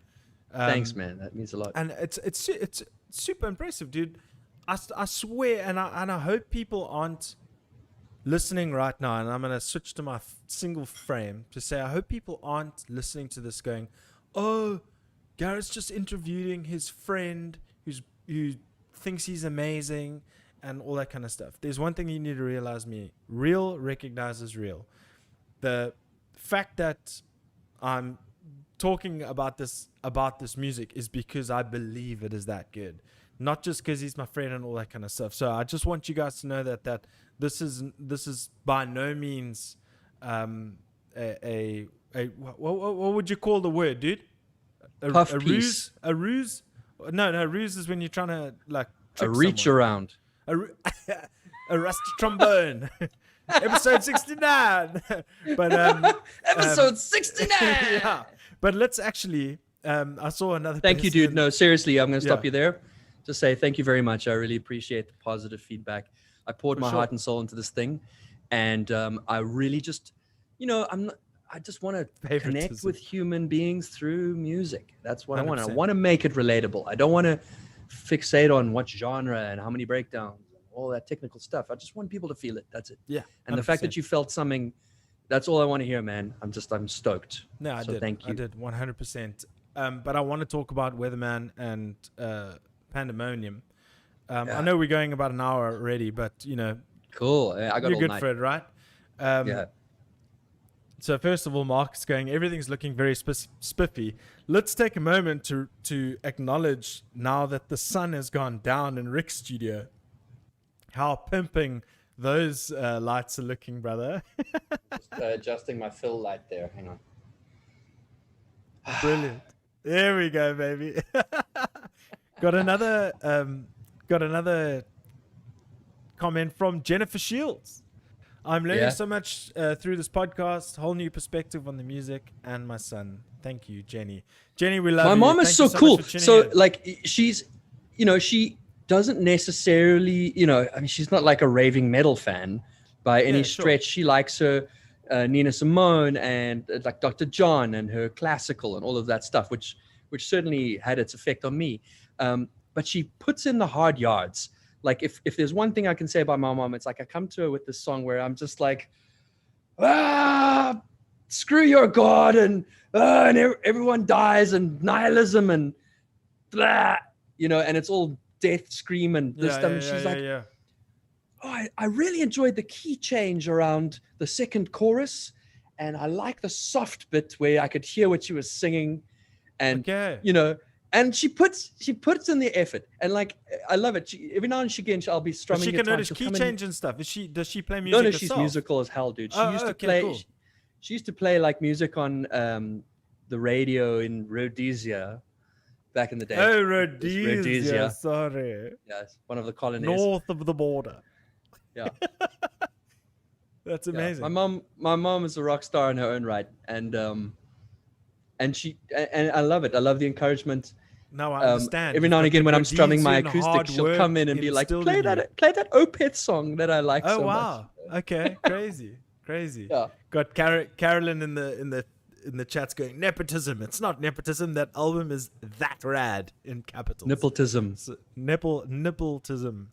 Thanks, man. That means a lot. And it's super impressive, dude. I swear, and I hope people aren't listening right now. And I'm going to switch to my single frame to say I hope people aren't listening to this going, oh, Garrett's just interviewing his friend who thinks he's amazing and all that kind of stuff. There's one thing you need to realize, me. Real recognizes real. The fact that I'm talking about this music is because I believe it is that good, not just because he's my friend and all that kind of stuff. So I just want you guys to know that this is by no means what would you call the word, dude? Puff piece. A ruse? No, ruse is when you're trying to like A reach someone. around. A rusty trombone. Episode 69. But Episode 69. Yeah. But let's actually I saw another Thank you, dude. No, seriously, I'm going to stop Yeah. you there. Just say thank you very much. I really appreciate the positive feedback. I poured For my sure. heart and soul into this thing, and I really just, I just want to connect Favoritism. with human beings through music. That's what I want. I 100%. want to make it relatable. I don't want to fixate on what genre and how many breakdowns and all that technical stuff. I just want people to feel it. That's it. Yeah. And the fact 100%. that you felt something, that's all I want to hear, man. I'm stoked. No, I So did. thank you. I did 100%. But I want to talk about Weatherman and Pandemonium. I know we're going about an hour already, but Cool. I got you're all good night. for it, right? Yeah. So first of all, Mark's going, everything's looking very spiffy. Let's take a moment to acknowledge, now that the sun has gone down in Ric's studio, how pimping those lights are looking, brother. Just adjusting my fill light there. Hang on. Brilliant. There we go, baby. Got another comment from Jennifer Shields. I'm learning so much through this podcast, whole new perspective on the music and my son. Thank you, Jenny. Jenny, we love you. My mom is Thank so you cool. much for tuning So in. like she's, she doesn't necessarily, I mean, she's not like a raving metal fan by any sure. stretch. She likes her Nina Simone and like Dr. John and her classical and all of that stuff, which certainly had its effect on me. But she puts in the hard yards. Like if there's one thing I can say about my mom, it's like I come to her with this song where I'm just like, screw your God and everyone dies and nihilism and blah, and it's all death scream and this stuff. And she's like, oh, I really enjoyed the key change around the second chorus, and I like the soft bit where I could hear what she was singing, and and she puts in the effort, and like I love it. Every now and again, I'll be strumming. She can guitar, notice she'll key come change and stuff. Does she play music? No, herself? she's musical as hell, dude. She used to play. Cool. She used to play like music on the radio in Rhodesia back in the day. Oh, Rhodesia. Sorry. Yes, one of the colonies. North of the border. Yeah. That's amazing. My mom is a rock star in her own right, and and I love it. I love the encouragement. No, I understand. Every now and again when I'm strumming my acoustic, she'll come in and be like, play that Opeth song that I like so much. Okay, crazy. Yeah. Got Carolyn in the chats going, nepotism. It's not nepotism. That album is that rad in capitals. Nippletism. So, nippletism.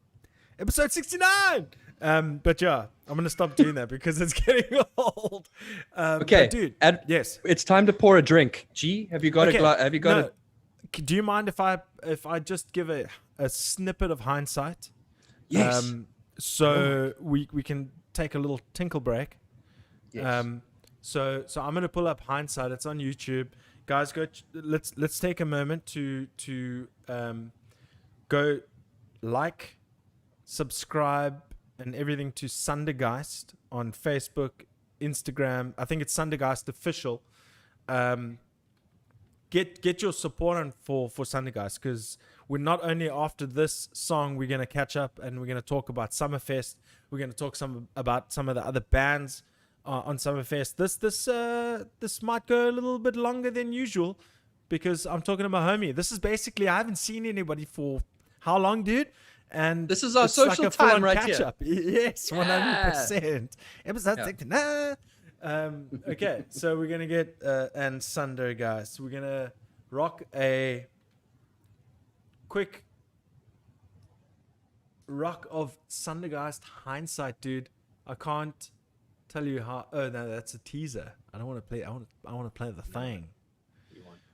Episode 69. But yeah, I'm gonna stop doing that because it's getting old. Okay, dude. Yes, it's time to pour a drink. G, have you got a? Do you mind if I just give a snippet of hindsight? Yes. So we can take a little tinkle break. Yes. So I'm gonna pull up hindsight. It's on YouTube, guys. Go. Let's take a moment to go like, subscribe, and everything to Sundergeist on Facebook, Instagram. I think it's Sundergeist official. Get your support on for Sundergeist, because we're not only after this song, we're gonna catch up and we're gonna talk about Summerfest. We're gonna talk about some of the other bands on Summerfest. This might go a little bit longer than usual because I'm talking to my homie. This is basically, I haven't seen anybody for how long, dude? And this is our social time right here. Up. Yes, 100%. Episode 69. Okay, so we're gonna get and Sundergeist. We're gonna rock a quick rock of Sundergeist hindsight, dude. I can't tell you how. Oh no, that's a teaser. I don't want to play. I want to play the thing.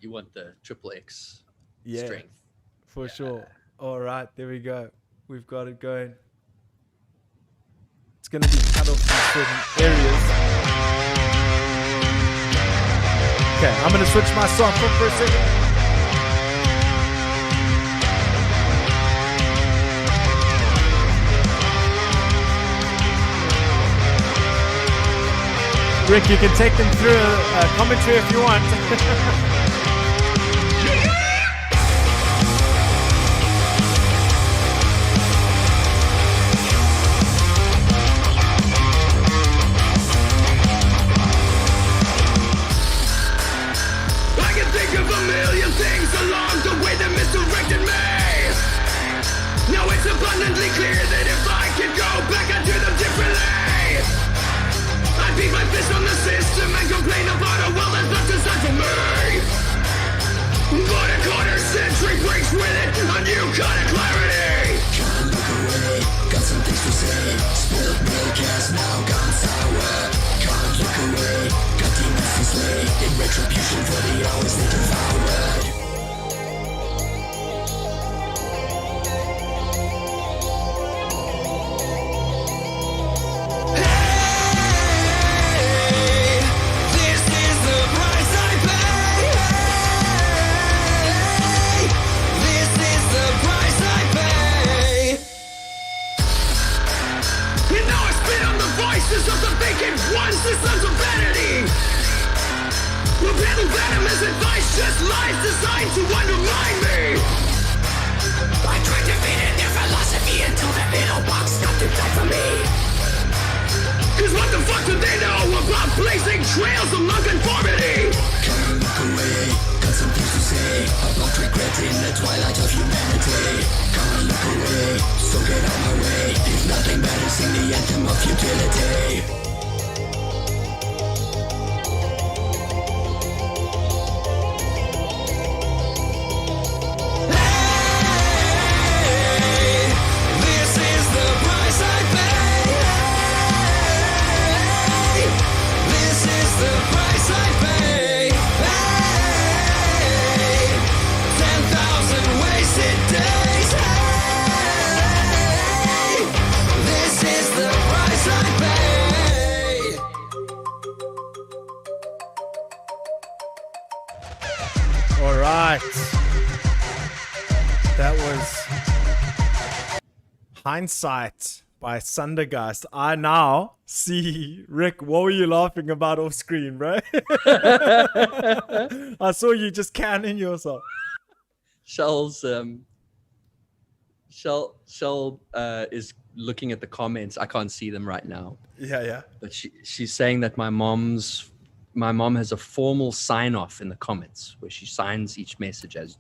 You want the triple X strength for sure. All right, there we go. We've got it going. It's going to be cut off in certain areas. Okay, I'm going to switch my software for a second. Rick, you can take them through a commentary if you want. Abundantly clear that if I could go back, I'd do them differently. I'd beat my fist on the system and complain about a world that's not designed for me. But a quarter century brings with it a new kind of clarity. Can't look away, got some things to say. Spilled milk has now gone sour. Can't look away, got demons to slay. In retribution for the hours they devoured. Of the vacant ones, the sons of vanity. Repelling venomous advice, just lies designed to undermine me. I tried to fit in their philosophy until the middle box got too tight for me. Cause what the fuck do they know about blazing trails of nonconformity? Can't look away, got some things to say about regret in the twilight of humanity. Can't look away, so get out my way. If nothing matters, sing the anthem of futility. That was Hindsight by Sundergeist. I now see, Rick, what were you laughing about off screen, bro? I saw you just canning yourself. Shell is looking at the comments. I can't see them right now. Yeah. But she's saying that my mom's my mom has a formal sign off in the comments where she signs each message as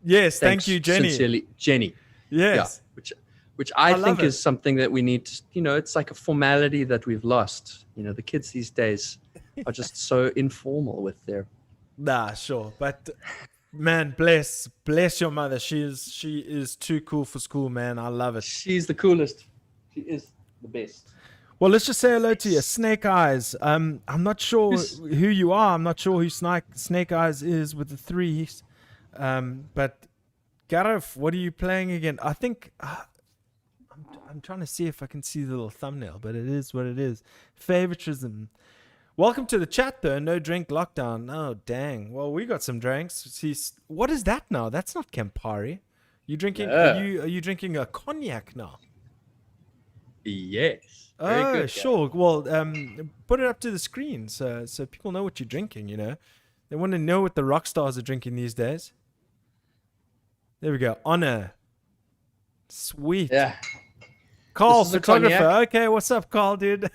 Yes, thank "Thanks you, Jenny. sincerely, Jenny." Yes. Yeah, which I love think it. is something that we need to, it's like a formality that we've lost. The kids these days are just so informal with their. Nah, sure. But man, bless your mother. She is too cool for school, man. I love it. She's the coolest. She is the best. Well, let's just say hello to you, Snake Eyes. I'm not sure who you are. I'm not sure who Snake Eyes is with the threes. But Gareth, what are you playing again? I think I'm trying to see if I can see the little thumbnail, but it is what it is. Favoritism. Welcome to the chat, though. No drink lockdown. Oh, dang. Well, we got some drinks. See, what is that now? That's not Campari. You drinking? Are you drinking a cognac now? Yes. Very good, sure. Well, put it up to the screen so people know what you're drinking. They want to know what the rock stars are drinking these days. There we go. Honor. Sweet. Yeah. Carl, This is a photographer. cognac. Okay, what's up, Carl, dude?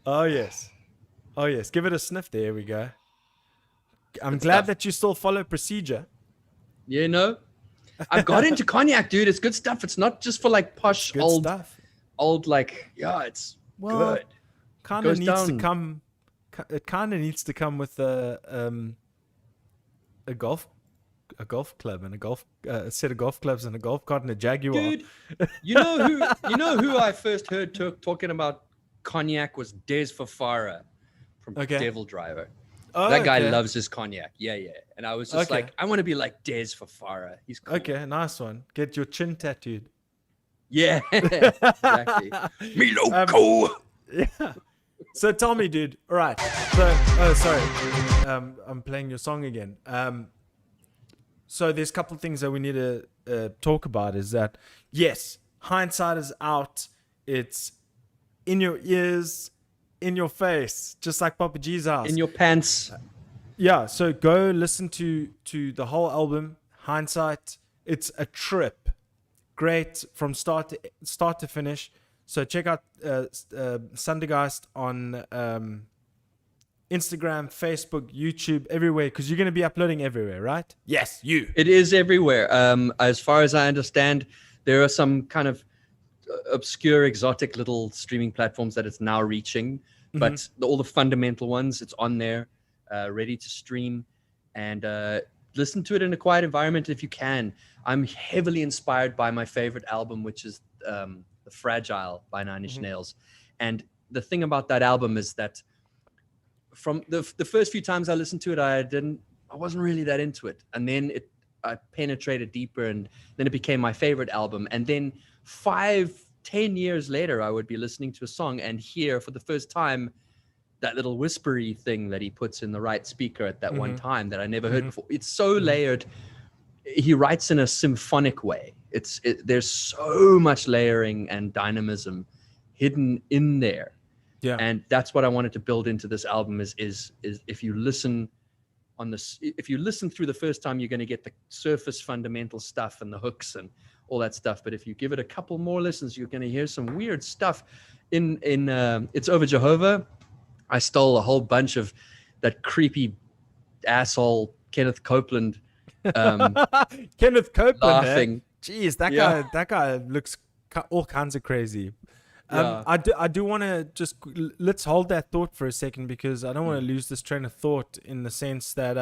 Oh yes. Give it a sniff. There we go. I'm Good glad stuff. that you still follow procedure. I've got into cognac, dude. It's good stuff. It's not just for like posh Good old stuff. it's Well, good. Kind of Goes needs to down. come. It kind of needs to come with a golf club and a set of golf clubs and a golf cart and a Jaguar. Dude, you know who I first heard talking about cognac was Des Fafara from Okay. Devil Driver. Oh, That guy okay. loves his cognac. Yeah. And I was just Okay. like, I want to be like Des Fafara. He's cool. Okay, nice one. Get your chin tattooed. Yeah, exactly. Me loco. Yeah. So tell me, dude. All right. So, sorry. I'm playing your song again. So there's a couple of things that we need to talk about. Is that yes, hindsight is out. It's in your ears, in your face, just like Papa G's house. In your pants. Yeah. So go listen to the whole album. Hindsight. It's a trip. Great from start to finish. So check out Sundergeist on Instagram, Facebook, YouTube, everywhere, because you're going to be uploading everywhere, right? Yes, you. It is everywhere. As far as I understand, there are some kind of obscure, exotic little streaming platforms that it's now reaching, but all the fundamental ones, it's on there, ready to stream, and listen to it in a quiet environment if you can. I'm heavily inspired by my favorite album, which is The Fragile by Nine Inch Nails. And the thing about that album is that from the first few times I listened to it, I wasn't really that into it. And then I penetrated deeper, and then it became my favorite album. And then 5-10 years later, I would be listening to a song and hear for the first time that little whispery thing that he puts in the right speaker at that one time that I never heard before. It's so layered. He writes in a symphonic way. There's so much layering and dynamism hidden in there. Yeah. And that's what I wanted to build into this album is if you listen through the first time, you're going to get the surface fundamental stuff and the hooks and all that stuff. But if you give it a couple more listens, you're going to hear some weird stuff. In It's Over Jehovah, I stole a whole bunch of that creepy asshole Kenneth Copeland Kenneth Copeland. laughing. Jeez, that guy looks all kinds of crazy. Yeah. I do want to just let's hold that thought for a second, because I don't want to lose this train of thought, in the sense that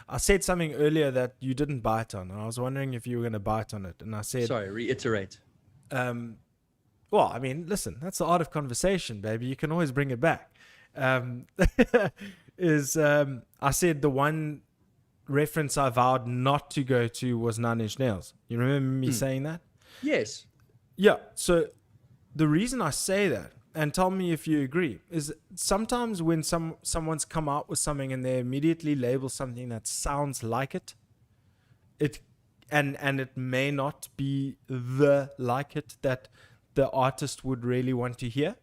I said something earlier that you didn't bite on, and I was wondering if you were going to bite on it, and I said, Sorry, reiterate. well, I mean, listen, that's the art of conversation, baby. You can always bring it back. I said the one reference I vowed not to go to was Nine Inch Nails. You remember me saying that? Yes. Yeah. So the reason I say that, and tell me if you agree, is sometimes when someone's come out with something and they immediately label something that sounds like it, and it may not be the like it that the artist would really want to hear.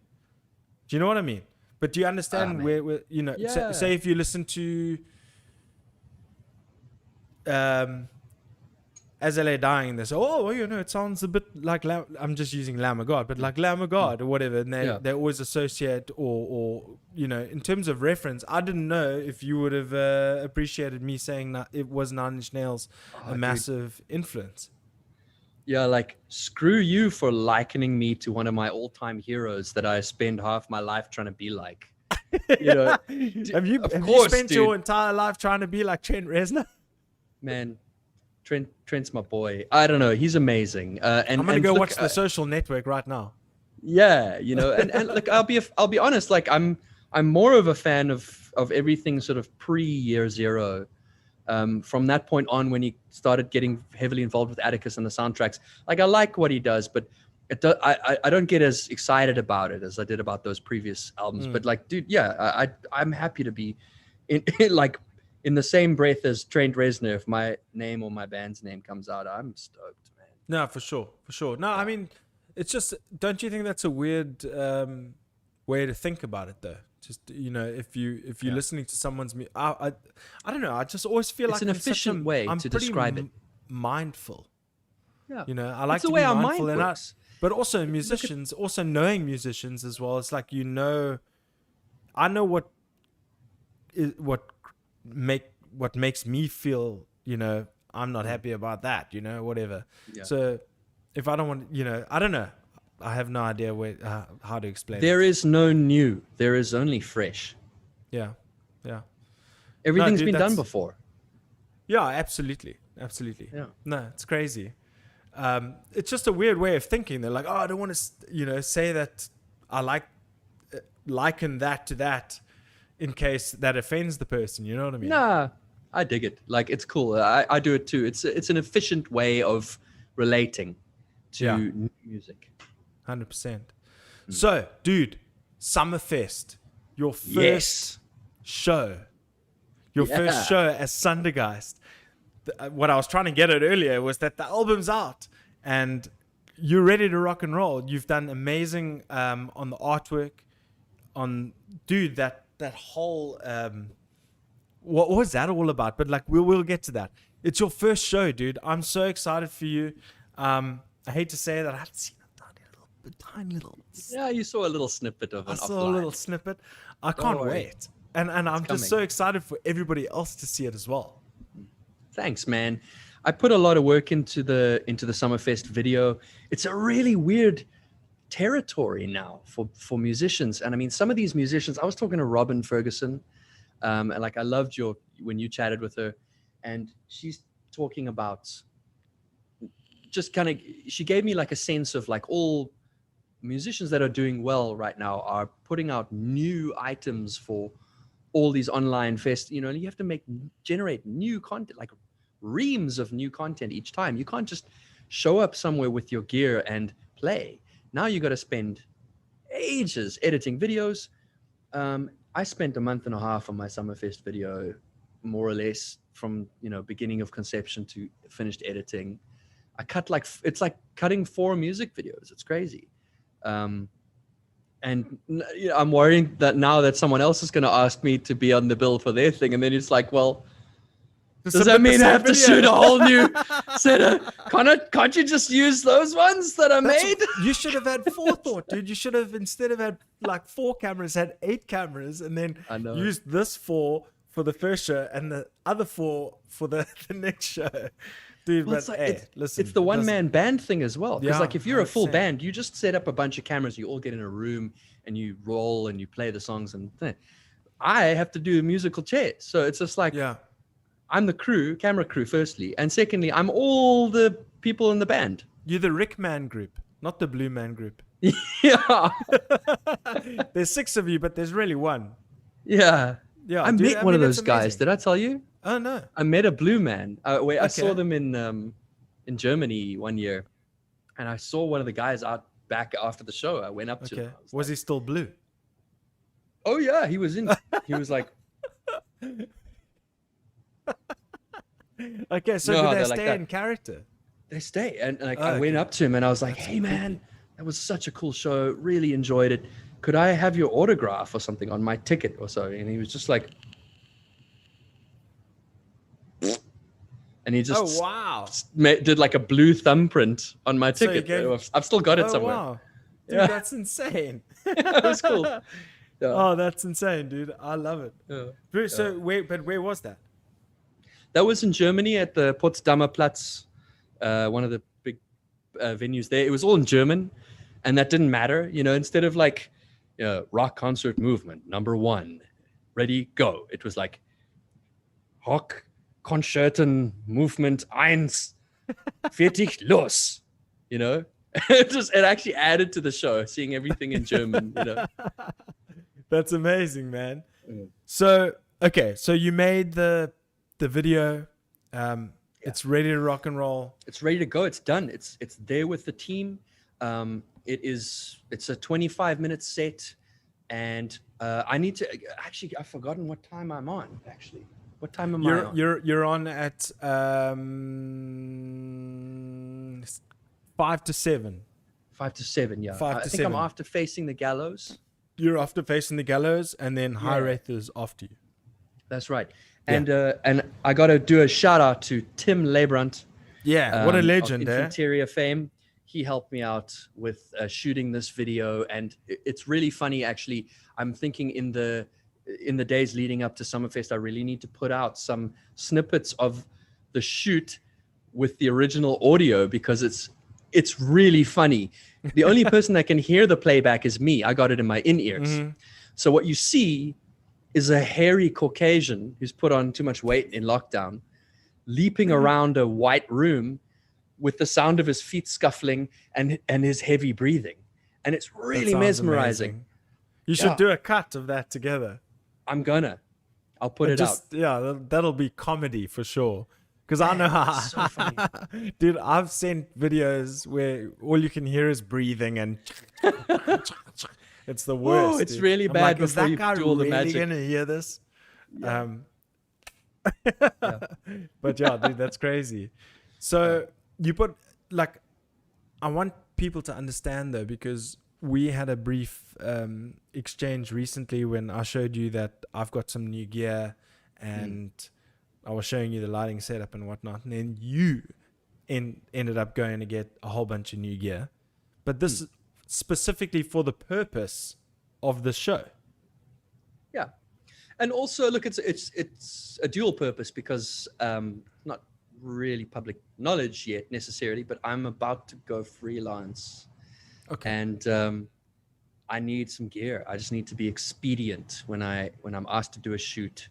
Do you know what I mean? But do you understand where you know? Yeah. Say if you listen to as LA Dying, they say, oh, well, you know, it sounds a bit like I'm just using Lamb of God, but like Lamb of God or whatever. And they always associate or, you know, in terms of reference, I didn't know if you would have appreciated me saying that it was Nine Inch Nails a massive influence. Yeah, like, screw you for likening me to one of my all-time heroes that I spend half my life trying to be like. You know, have you spent your entire life trying to be like Trent Reznor? Man, Trent's my boy. I don't know. He's amazing. And I'm gonna go watch The Social Network right now. Yeah, you know, and like I'll be honest. Like I'm more of a fan of everything sort of pre-Year Zero. From that point on, when he started getting heavily involved with Atticus and the soundtracks, like I like what he does, but I don't get as excited about it as I did about those previous albums. But like, dude, yeah, I'm happy to be in like. In the same breath as Trent Reznor, if my name or my band's name comes out, I'm stoked, man. No, for sure. No, I mean, it's just, don't you think that's a weird way to think about it, though? Just, you know, if you're listening to someone's music, I don't know. I just always feel like it's an efficient way to describe it. Mindful. Yeah, you know, I like to be mindful, but also musicians, also knowing musicians as well. It's like, you know, I know what makes me feel, you know, I'm not happy about that, you know, whatever. Yeah. So if I don't want, you know, I don't know. I have no idea how to explain There is no new. There is only fresh. Yeah. Everything's been done before. Yeah, absolutely. Yeah. No, it's crazy. It's just a weird way of thinking. They're like, oh, I don't want to, you know, say that I liken that to that, in case that offends the person, you know what I mean? Nah, I dig it. Like, it's cool. I do it too. It's an efficient way of relating to music. 100%. So, dude, Summerfest, your first show. Your first show as Sundergeist. What I was trying to get at earlier was that the album's out and you're ready to rock and roll. You've done amazing on the artwork. Dude, that whole what was that all about? But like we'll get to that. It's your first show, dude. I'm so excited for you. I hate to say that I haven't seen a tiny little. Yeah, you saw a little snippet of it. I saw a little snippet. I can't wait, and I'm just so excited for everybody else to see it as well. Thanks, man. I put a lot of work into the Summerfest video. It's a really weird territory now for musicians, and I mean, some of these musicians, I was talking to Robin Ferguson, and like I loved when you chatted with her, and she's talking about just kind of, she gave me like a sense of like all musicians that are doing well right now are putting out new items for all these online fests, you know, and you have to generate new content, like reams of new content each time. You can't just show up somewhere with your gear and play. Now you got to spend ages editing videos. I spent a month and a half on my Summerfest video, more or less, from, you know, beginning of conception to finished editing. I cut it's like cutting 4 music videos. It's crazy. And you know, I'm worrying that now that someone else is going to ask me to be on the bill for their thing, and then it's like, well, does that mean I have to shoot a whole new set of... Can't you just use those ones that I made? You should have had forethought, dude. You should have, instead of had like 4 cameras, had 8 cameras, and then used this 4 for the first show and the other 4 for the next show. Dude, well, but listen, it's the one-man band thing as well. Because like if you're 100%. A full band, you just set up a bunch of cameras, you all get in a room and you roll and you play the songs and I have to do a musical chair. So it's just like... I'm the camera crew, firstly. And secondly, I'm all the people in the band. You're the Rick Man group, not the Blue Man group. Yeah. There's 6 of you, but there's really 1. Yeah. I met one of those guys. Did I tell you? Oh, no. I met a Blue Man. I saw them in Germany one year. And I saw one of the guys out back after the show. I went up to him. Was he still blue? Oh, yeah. He was like... Okay, so do they stay in character? They stay, and like I went up to him and I was like, "Hey, man, that was such a cool show. Really enjoyed it. Could I have your autograph or something on my ticket or so?" And he was just like, and and he just Oh wow! did like a blue thumbprint on my So he ticket. gave- I've still got it Oh somewhere. wow, dude, Yeah. that's insane. That was cool. Yeah. Oh, that's insane, dude. I love it. Yeah. So where was that? That was in Germany at the Potsdamer Platz, one of the big venues there. It was all in German, and that didn't matter. Instead of like, rock concert movement #1, ready, go. It was like, Rock Konzerten Movement 1, fertig, los. It actually added to the show, seeing everything in German. That's amazing, man. Mm. So you made the video. It's ready to rock and roll. It's ready to go. It's done. It's there with the team. It's a 25-minute set, and I need to actually. I've forgotten what time I'm on. Actually, what time am I on? You're on at 5 to 7. 5 to 7. Yeah, 5 I to think I'm 7. after facing the gallows. You're after facing the gallows, and then High Wraith is after you. That's right. And I got to do a shout out to Tim Leibrandt. Yeah, what a legend, of eh? Infanteria fame. He helped me out with shooting this video, and it's really funny. Actually, I'm thinking in the days leading up to Summerfest, I really need to put out some snippets of the shoot with the original audio, because it's really funny. The only person that can hear the playback is me. I got it in my in-ears. Mm-hmm. So what you see is a hairy Caucasian who's put on too much weight in lockdown, leaping around a white room with the sound of his feet scuffling and his heavy breathing. And it's really mesmerizing. Amazing. You should do a cut of that together. I'll put it out. Yeah, that'll be comedy for sure. Because I know how. So funny. Dude, I've sent videos where all you can hear is breathing and it's the worst. Oh, it's dude. really I'm bad like, is before that you guy do all the really magic. gonna hear this? But yeah, dude, that's crazy. So you put like, I want people to understand though, because we had a brief exchange recently when I showed you that I've got some new gear and I was showing you the lighting setup and whatnot, and then you ended up going to get a whole bunch of new gear, but this is specifically for the purpose of the show. Yeah. And also, look, it's a dual purpose, because not really public knowledge yet necessarily, but I'm about to go freelance. Okay. And I need some gear. I just need to be expedient when I'm asked to do a shoot.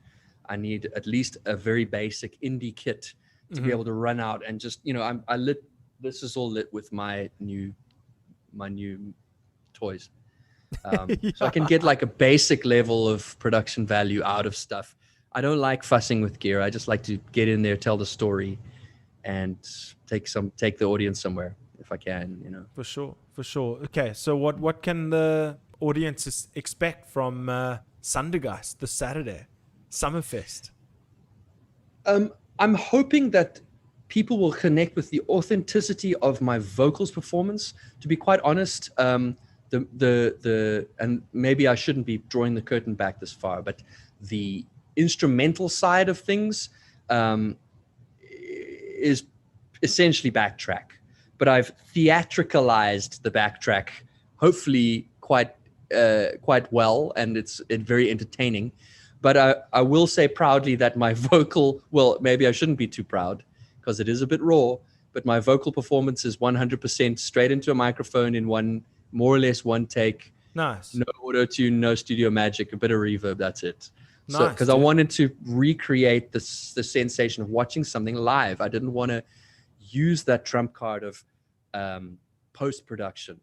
I need at least a very basic indie kit to be able to run out and just, this is all lit with my new toys. So I can get like a basic level of production value out of stuff. I don't like fussing with gear. I just like to get in there, tell the story, and take the audience somewhere if I can, For sure. Okay, so what can the audience expect from Sundergeist this Saturday, Summerfest? I'm hoping that people will connect with the authenticity of my vocals performance. To be quite honest, the and maybe I shouldn't be drawing the curtain back this far, but the instrumental side of things is essentially backtrack. But I've theatricalized the backtrack, hopefully quite well, and it's very entertaining. But I will say proudly that my vocal, well, maybe I shouldn't be too proud because it is a bit raw, but my vocal performance is 100% straight into a microphone in more or less one take. Nice. No auto-tune, no studio magic, a bit of reverb, that's it. Nice, because I wanted to recreate the sensation of watching something live. I didn't want to use that trump card of post-production.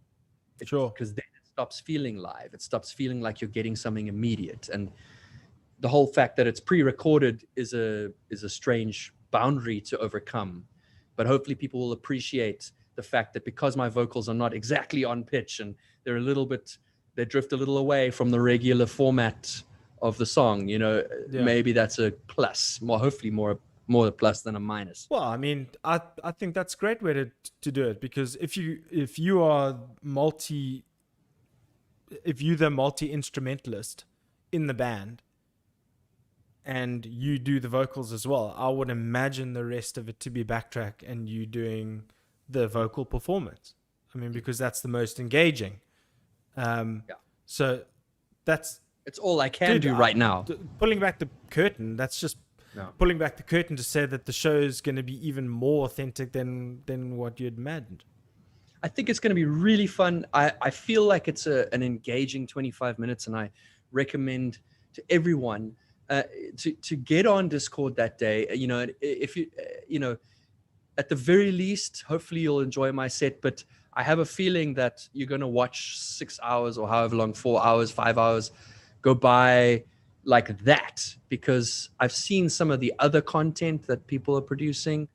Sure. Because then it stops feeling live. It stops feeling like you're getting something immediate. And the whole fact that it's pre-recorded is a strange boundary to overcome. But hopefully people will appreciate the fact that because my vocals are not exactly on pitch and they drift a little away from the regular format of the song, maybe that's a plus, hopefully more a plus than a minus. Well, I mean, I think that's a great way to do it, because if you are the multi-instrumentalist in the band and you do the vocals as well, I would imagine the rest of it to be backtrack and you doing the vocal performance. I mean, because that's the most engaging. So it's all I can do right now. Pulling back the curtain, that's just pulling back the curtain to say that the show is going to be even more authentic than what you'd imagined. I think it's going to be really fun. I feel like it's an engaging 25 minutes, and I recommend to everyone to get on Discord that day. You know, if you at the very least, hopefully you'll enjoy my set, but I have a feeling that you're going to watch 6 hours or however long, 4 hours, 5 hours go by like that, because I've seen some of the other content that people are producing,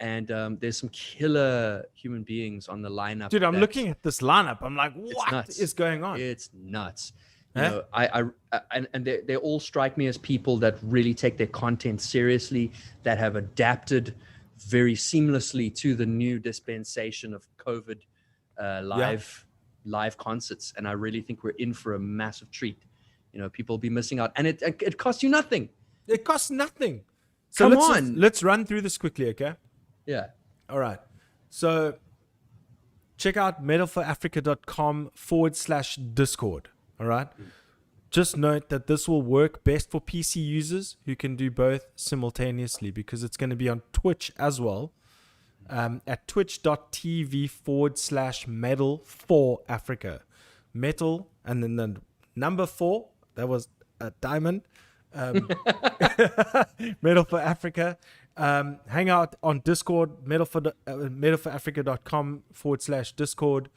and there's some killer human beings on the lineup. Dude, I'm looking at this lineup. I'm like, what is going on? It's nuts. You know, and they all strike me as people that really take their content seriously, that have adapted very seamlessly to the new dispensation of COVID live concerts. And I really think we're in for a massive treat. You know, people will be missing out, and it costs you nothing. It costs nothing. So let's run through this quickly, okay? Yeah. All right. So check out metalforafrica.com/Discord. All right. Just note that this will work best for PC users who can do both simultaneously, because it's going to be on Twitch as well, at twitch.tv/metal4africa. Metal, and then the number 4, that was a diamond. Metal for Africa. Hang out on Discord, metalforafrica.com/Discord.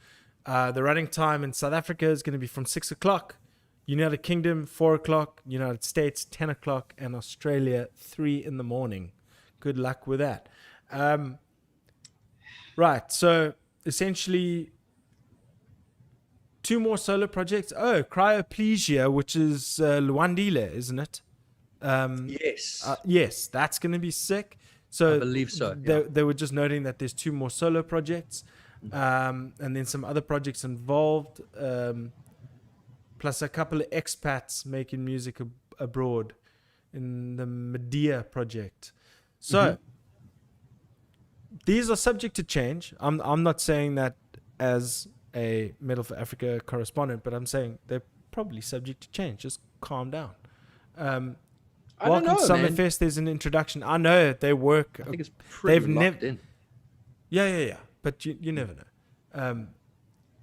The running time in South Africa is going to be from 6 o'clock. United Kingdom, 4 o'clock. United States, 10 o'clock. And Australia, 3 in the morning. Good luck with that. Right. So essentially, 2 more solo projects. Oh, Cryoplegia, which is Luandile, isn't it? Yes. Yes, that's going to be sick. So I believe so. They were just noting that there's 2 more solo projects, and then some other projects involved, plus a couple of expats making music abroad in the Medea project. So these are subject to change. I'm not saying that as a Metal for Africa correspondent, but I'm saying they're probably subject to change. Just calm down. Welcome to Summerfest. There's an introduction. I know they work. I think it's pretty locked in. Yeah. But you never know.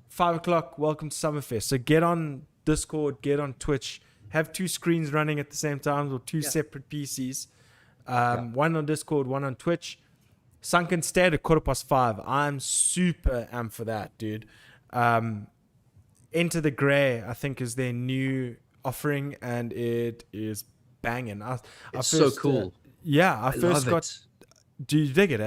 5 o'clock, welcome to Summerfest. So get on Discord, get on Twitch, have 2 screens running at the same time, or 2 separate PCs. One on Discord, one on Twitch. Sunken State at 5:15. I'm super amped for that, dude. Enter the Grey, I think, is their new offering, and it is banging. It's so cool. I first got. Do you dig it?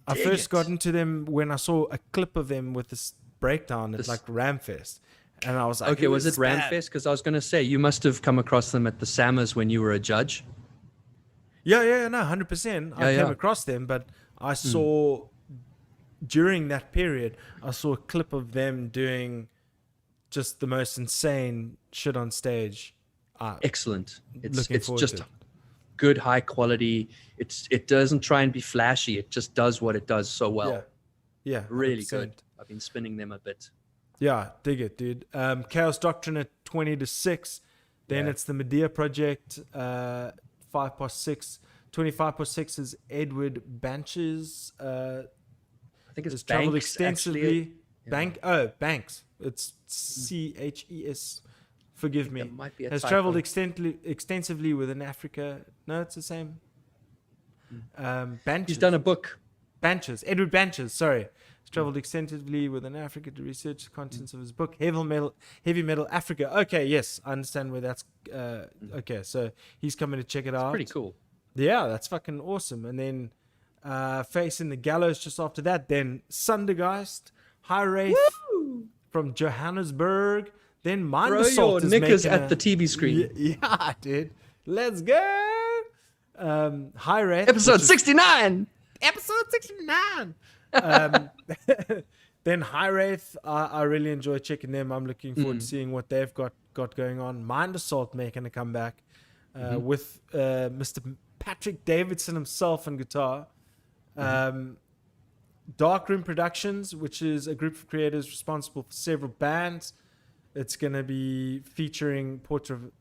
I first got into them when I saw a clip of them with this breakdown at like Ramfest, and I was like, okay, was it Ramfest? Because I was going to say you must have come across them at the Sammers when you were a judge. No, 100%. I came across them, but I saw during that period, I saw a clip of them doing just the most insane shit on stage. Excellent. It's just good, high quality. It doesn't try and be flashy. It just does what it does so well. Yeah, really good. I've been spinning them a bit. Yeah, dig it, dude. Chaos Doctrine at 20-6. Then it's the Medea Project, 5/6. 25/6 is Edward Banches. I think it's traveled Banks, extensively. actually. Banks. It's CHES. Forgive me. It might be a has typo. traveled extensively within Africa. No, it's the same. Banches. He's done a book. Banches. Edward Banches. Sorry. He's traveled extensively within Africa to research the contents of his book, Heavy Metal Africa. Okay, yes, I understand where that's. Okay, so he's coming to check it out. Pretty cool. Yeah, that's fucking awesome. And then Facing the Gallows just after that. Then Sundergeist, High Wraith from Johannesburg. Then Mind Throw Assault your is knickers making at the TV screen. Yeah, dude. Let's go. High Wraith. Episode 69. Episode 69. Then High Wraith, I really enjoy checking them. I'm looking forward to seeing what they've got going on. Mind Assault making a comeback. with Mr. Patrick Davidson himself on guitar. Darkroom Productions, which is a group of creators responsible for several bands. It's going to be featuring portraits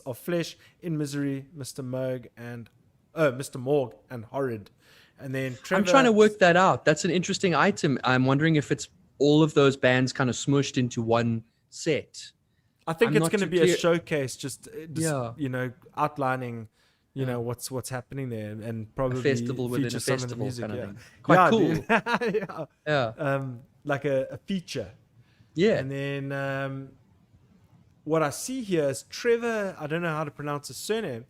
of Flesh, In Misery, Mr. Morg and Horrid. And then Trevor, I'm trying to work that out. That's an interesting item. I'm wondering if it's all of those bands kind of smushed into one set. I think I'm it's not going to too be clear. a showcase, just Yeah. outlining, what's happening there, and probably festival within feature a some of the festival music. kind of Yeah. thing. Quite cool. Dude. Yeah. Yeah. Like a feature. Yeah. And then what I see here is Trevor. I don't know how to pronounce his surname,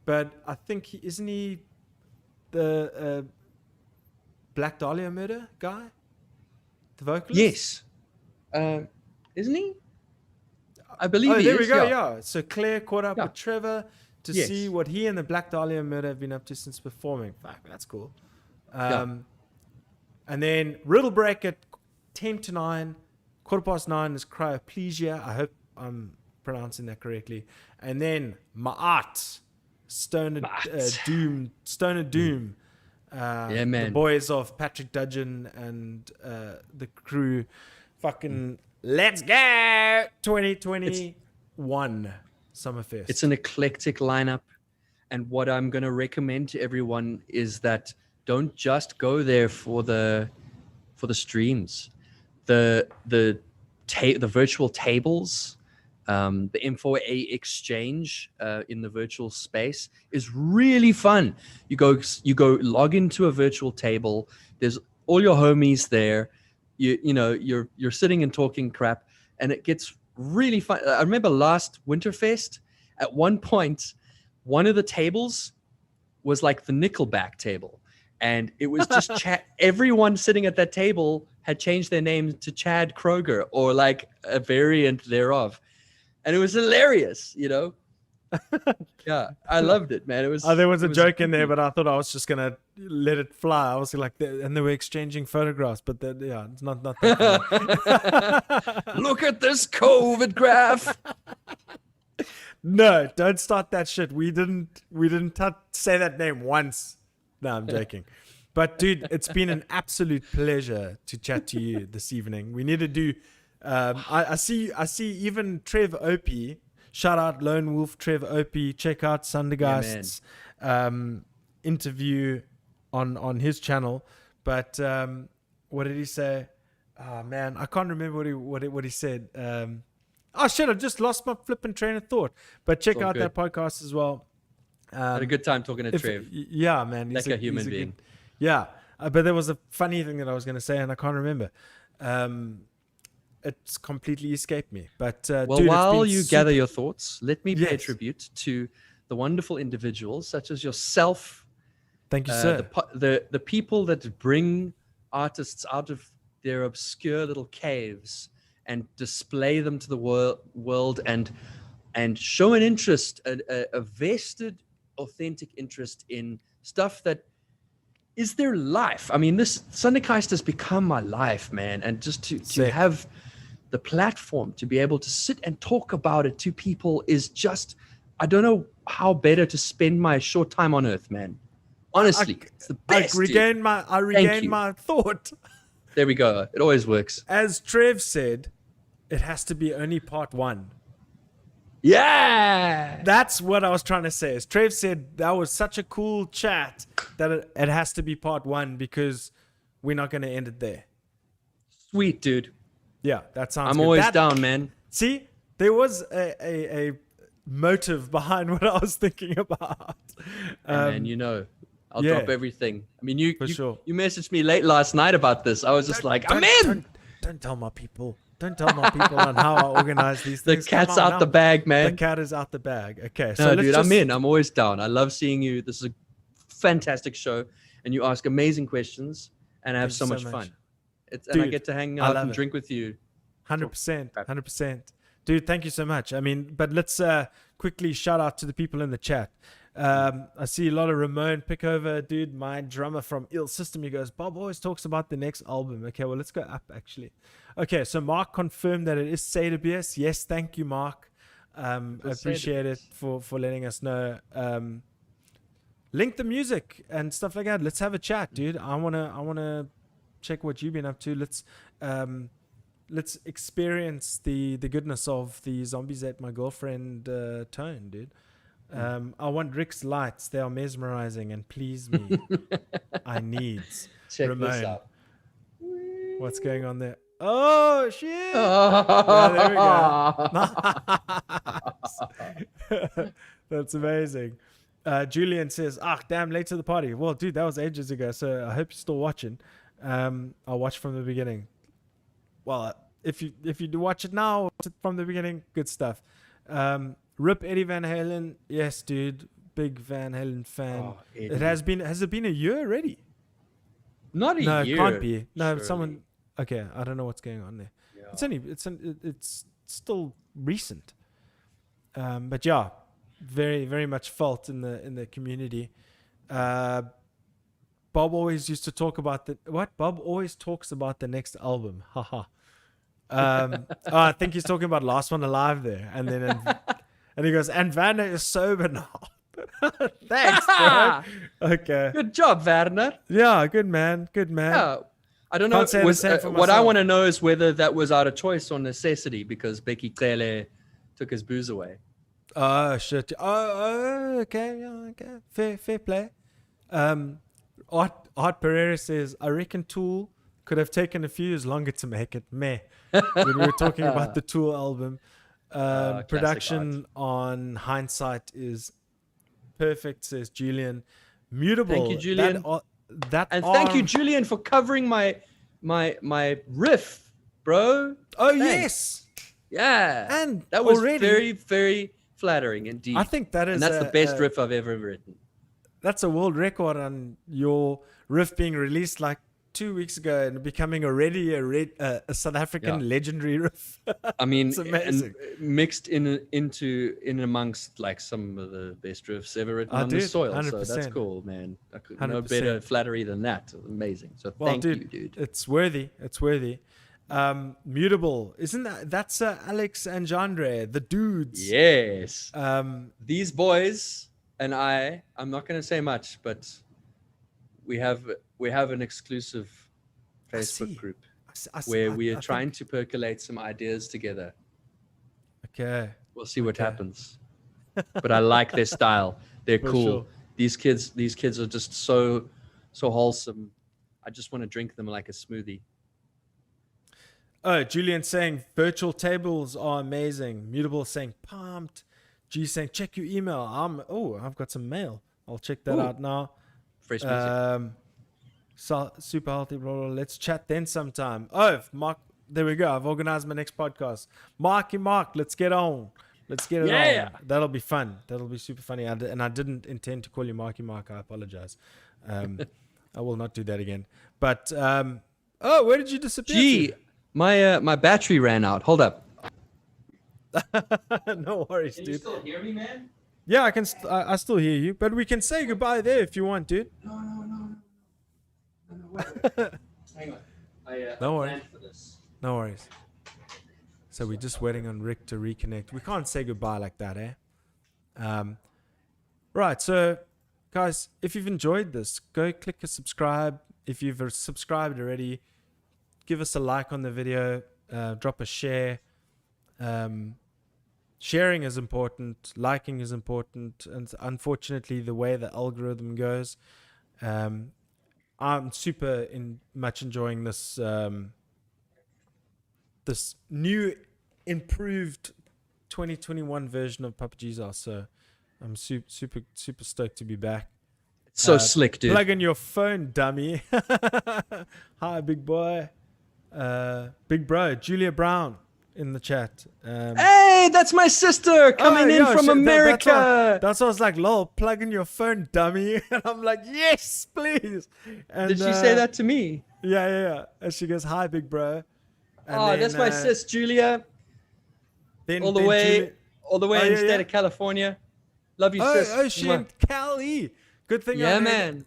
but I think isn't he the Black Dahlia murder guy, the vocalist? Yes. Isn't he? I believe he there is. we go. Yeah. Yeah. So Claire caught up Yeah. with Trevor to Yes. see what he and the Black Dahlia murder have been up to since performing. Fuck, that's cool. And then Riddle Break at 10 to 9. 9:15 is Cryoplegia. I hope I'm pronouncing that correctly. And then Ma'at, Stoner Doom. Yeah, man. The boys of Patrick Dudgeon and the crew. Fucking let's go 2021 Summerfest. It's an eclectic lineup. And what I'm going to recommend to everyone is that don't just go there for the streams. The virtual tables, the M4A exchange in the virtual space is really fun. You go log into a virtual table. There's all your homies there. You're sitting and talking crap, and it gets really fun. I remember last Winterfest, at one point, one of the tables was like the Nickelback table, and it was just everyone sitting at that table had changed their name to Chad Kroger or like a variant thereof, and it was hilarious. Yeah, I loved it, man. It was. there was a joke in there, but I thought I was just gonna let it fly. I was like, and they were exchanging photographs, but it's not that funny. Look at this COVID graph. No, don't start that shit. We didn't say that name once. No, I'm joking. But dude, it's been an absolute pleasure to chat to you this evening. We need to do. I see even Trev Opie. Shout out Lone Wolf Trev Opie. Check out Sundergeist's interview on his channel. But what did he say? Oh man, I can't remember what he said. Oh shit, I just lost my flipping train of thought. But check out that podcast as well. Had a good time talking to Trev. Yeah, man. Like a human being. Yeah, but there was a funny thing that I was going to say, and I can't remember. It's completely escaped me. But well, dude, while you gather your thoughts, let me pay Yes. tribute to the wonderful individuals such as yourself. Thank you, sir. The people that bring artists out of their obscure little caves and display them to the world and show an interest, a vested, authentic interest in stuff that is their life. I mean, this Sundergeist has become my life, man. And just to have the platform to be able to sit and talk about it to people is just, I don't know how better to spend my short time on earth, man. Honestly, it's the best. I regained my thought. There we go. It always works. As Trev said, it has to be only part one. Yeah. That's what I was trying to say. As Trev said, that was such a cool chat that it has to be part one because we're not going to end it there. Sweet, dude. Yeah, that sounds I'm good. always down, man. See, there was a motive behind what I was thinking about. And I'll drop everything. I mean, you messaged me late last night about this. I was just like, I'm in. Don't tell my people. Don't tell my people on how I organize these The things. cat's out the bag, man. The cat is out the bag. Okay, so No, let's dude, just, I'm in. I'm always down. I love seeing you. This is a fantastic show, and you ask amazing questions, and I have so much fun. And I get to hang out and drink with you. 100%, 100%. Dude, thank you so much. I mean, but let's quickly shout out to the people in the chat. I see a lot of Ramon Pickover, dude, my drummer from Ill System. He goes, Bob always talks about the next album. Okay, well, let's go up, actually. Okay, so Mark confirmed that it is Sederbius. Yes, thank you, Mark. I People say appreciate it for letting us know. Link the music and stuff like that. Let's have a chat, dude. I wanna check what you've been up to. Let's experience the goodness of the Zombies Ate My Girlfriend tone, dude. I want Rick's lights. They are mesmerizing and please me. I needs. Check Ramon. this out. What's going on there? Oh shit! Oh. There we go. That's amazing. Julian says, damn, late to the party. Well, dude, that was ages ago, so I hope you're still watching. I'll watch from the beginning. Well, if you do watch it now, watch it from the beginning, good stuff. Rip Eddie Van Halen. Yes, dude. Big Van Halen fan. Has it been a year already? Not a year. No, it can't be. No, surely. someone. Okay, I don't know what's going on there. Yeah. It's still recent. But yeah, very very much felt in the community. Bob always used to talk about Bob always talks about the next album. Haha. I think he's talking about Last One Alive there, and then and he goes, and Werner is sober now. Thanks, bro. Okay. Good job, Werner. Yeah, good man. Yeah. I don't know. Can't say the same for What I myself. want to know is whether that was out of choice or necessity because Becky Cele took his booze away. Oh shit. Oh, okay. Yeah, okay. Fair play. Art Pereira says, I reckon Tool could have taken a few years longer to make it. Meh. When we were talking about the Tool album. Classic Production on Hindsight is perfect, says Julian. Mutable. Thank you, Julian. That Thank you, arm- Julian, for covering my riff, bro. Oh, Thanks. yes. Yeah. And That was already, very, very flattering indeed. I think that is and that's the best riff I've ever written. That's a world record on your riff being released like 2 weeks ago and becoming already a South African legendary riff. I mean, It's amazing. and mixed in amongst like some of the best riffs ever written on dude, the soil. 100%. So that's cool, man. No 100%. better flattery than that. Amazing. So Well, thank you, dude. It's worthy. It's worthy. Mutable. Isn't that's Alex and Jandre, the dudes? Yes. These These boys and I'm not going to say much, but we have an exclusive I see. Facebook group I where we are think- trying to percolate some ideas together. Okay. We'll see what Okay. happens. But I like their style. They're For cool. sure. These kids are just so wholesome. I just want to drink them like a smoothie. Oh, Julian saying virtual tables are amazing. Mutable saying pumped. G saying check your email. I've got some mail. I'll check that Ooh. out now. Fresh music. Super healthy, blah, blah, blah. Let's chat then sometime. Oh, Mark, there we go. I've organized my next podcast. Mark, let's get on. Let's get it Yeah. on. That'll be fun. That'll be super funny. And I didn't intend to call you Marky Mark. I apologize. I will not do that again. But where did you disappear? Gee, my battery ran out. Hold up. to? No worries, dude. still hear me, man? Yeah, I can. I still hear you, but we can say goodbye there if you want, dude. No. Wait. Hang on. No worries. planned for this. No worries. So we're just waiting on Rick to reconnect. We can't say goodbye like that, eh? Right. So, guys, if you've enjoyed this, go click a subscribe. If you've subscribed already, give us a like on the video. Drop a share. Sharing is important. Liking is important. And unfortunately, the way the algorithm goes, I'm super much enjoying this this new improved 2021 version of Papa Jesus. So I'm super stoked to be back. It's so slick, dude. Plug in your phone, dummy. Hi, big boy. Big bro, Julia Brown in the chat. Hey, that's my sister coming in from America. That's why I was like, lol, plug in your phone, dummy. And I'm like, yes, please. And, Did she say that to me? Yeah. And she goes, hi, big bro. And Oh, then, that's my sis, Julia, Then, all the then way Julia- in the yeah. state of California. Love you, sis. Oh, she in Cali. Good thing. Yeah, I man.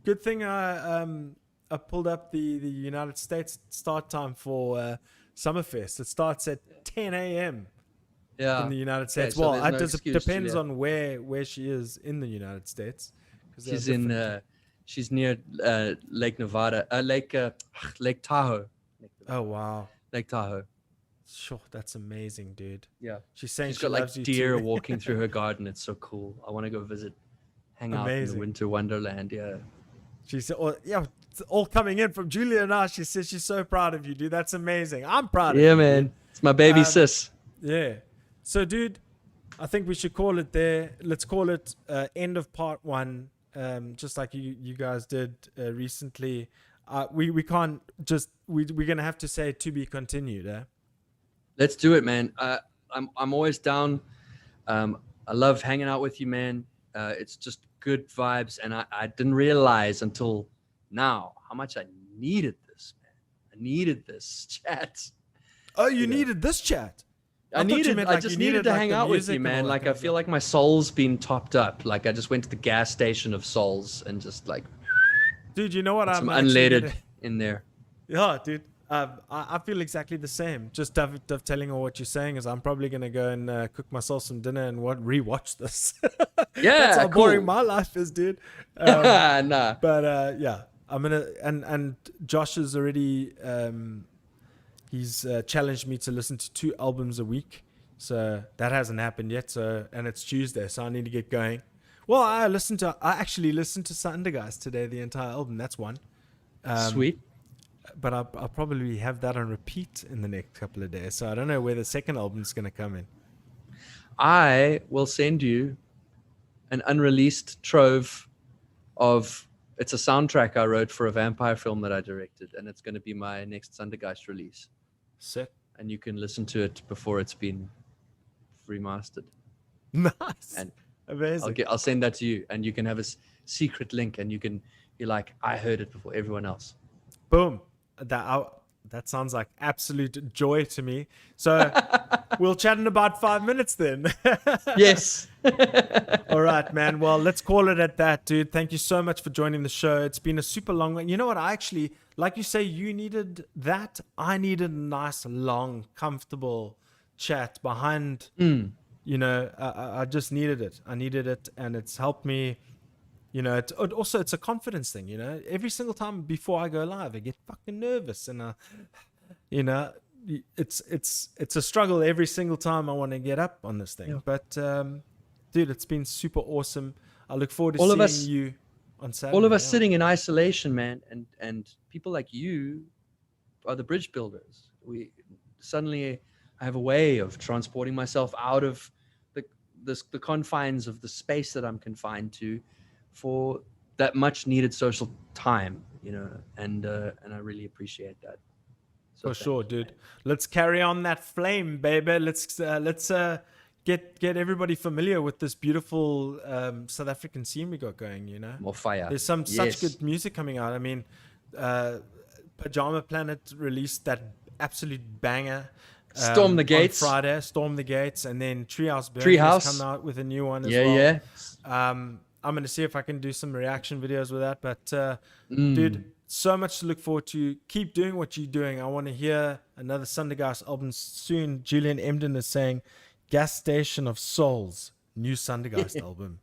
Good thing I pulled up the United States start time for Summerfest. It starts at 10 a.m. Yeah. in the United States. so Well, there's no it excuse, depends Julia. on where she is in the United States. 'Cause they're She's in. different. She's near Lake Nevada. Lake Tahoe. Oh wow, Lake Tahoe. sure, that's amazing, dude. Yeah. She's saying She's she got like loves you deer too. walking through her garden. It's so cool. I want to go visit, hang out in the Amazing. winter wonderland. Yeah. She said, "Oh yeah, it's all coming in from Julia and I." She says she's so proud of you, dude. That's amazing. I'm proud of you. Yeah, dude. man. It's my baby Um, sis. Yeah. So, dude, I think we should call it there. Let's call it end of part 1. Just like you guys did recently. We can't just we're gonna have to say to be continued. Let's do it, man. I'm always down. I love hanging out with you, man. It's just good vibes, and I didn't realize until now how much I needed this, man. I needed this chat. Oh, you You know. needed this chat. I thought you needed. meant I like just you needed to like, hang the out with music you, and man. all that Like kind I of feel stuff. like my soul's been topped up. Like I just went to the gas station of souls and just like Dude, you know what? put I'm some actually unleaded gonna- in there. Yeah, dude. I feel exactly the same. Just dovetailing on what you're saying is I'm probably gonna go and cook myself some dinner and rewatch this. Yeah, That's how boring cool. my life is, dude. Nah. But yeah, I'm gonna and Josh has already he's challenged me to listen to 2 albums a week. So that hasn't happened yet. So and it's Tuesday, so I need to get going. Well, I actually listened to Sundergeist today, the entire album. That's one. Sweet. But I'll probably have that on repeat in the next couple of days. So I don't know where the second album's going to come in. I will send you an unreleased trove of. It's a soundtrack I wrote for a vampire film that I directed, and it's going to be my next Sundergeist release. Sick. And you can listen to it before it's been remastered. Nice. And Amazing. I'll send that to you, and you can have a secret link, and you can be like, I heard it before everyone else. Boom. That sounds like absolute joy to me. So we'll chat in about 5 minutes then. Yes. All right, man. Well, let's call it at that, dude. Thank you so much for joining the show. It's been a super long one. You know what? I actually, like you say, you needed that. I needed a nice, long, comfortable chat behind, you know, I just needed it. I needed it, and it's helped me. You know, it's a confidence thing, you know. Every single time before I go live, I get fucking nervous, and you know, it's a struggle every single time I want to get up on this thing. Yeah. But dude, it's been super awesome. I look forward to All of seeing us- you on Saturday. All of us yeah. sitting in isolation, man, and people like you are the bridge builders. I have a way of transporting myself out of the confines of the space that I'm confined to for that much needed social time, you know, and I really appreciate that. So For thank sure, you, dude. man. Let's carry on that flame, baby. Let's get everybody familiar with this beautiful South African scene we got going. You know, More fire. there's such Yes. good music coming out. I mean, Pajama Planet released that absolute banger. Storm the Gates. On Friday. Storm the Gates, and then Treehouse Burning has Treehouse. come out with a new one as Yeah, well. yeah. I'm gonna see if I can do some reaction videos with that. But Mm. dude, so much to look forward to. Keep doing what you're doing. I want to hear another Sundergeist album soon. Julian Emden is saying, "Gas Station of Souls, new Sundergeist album."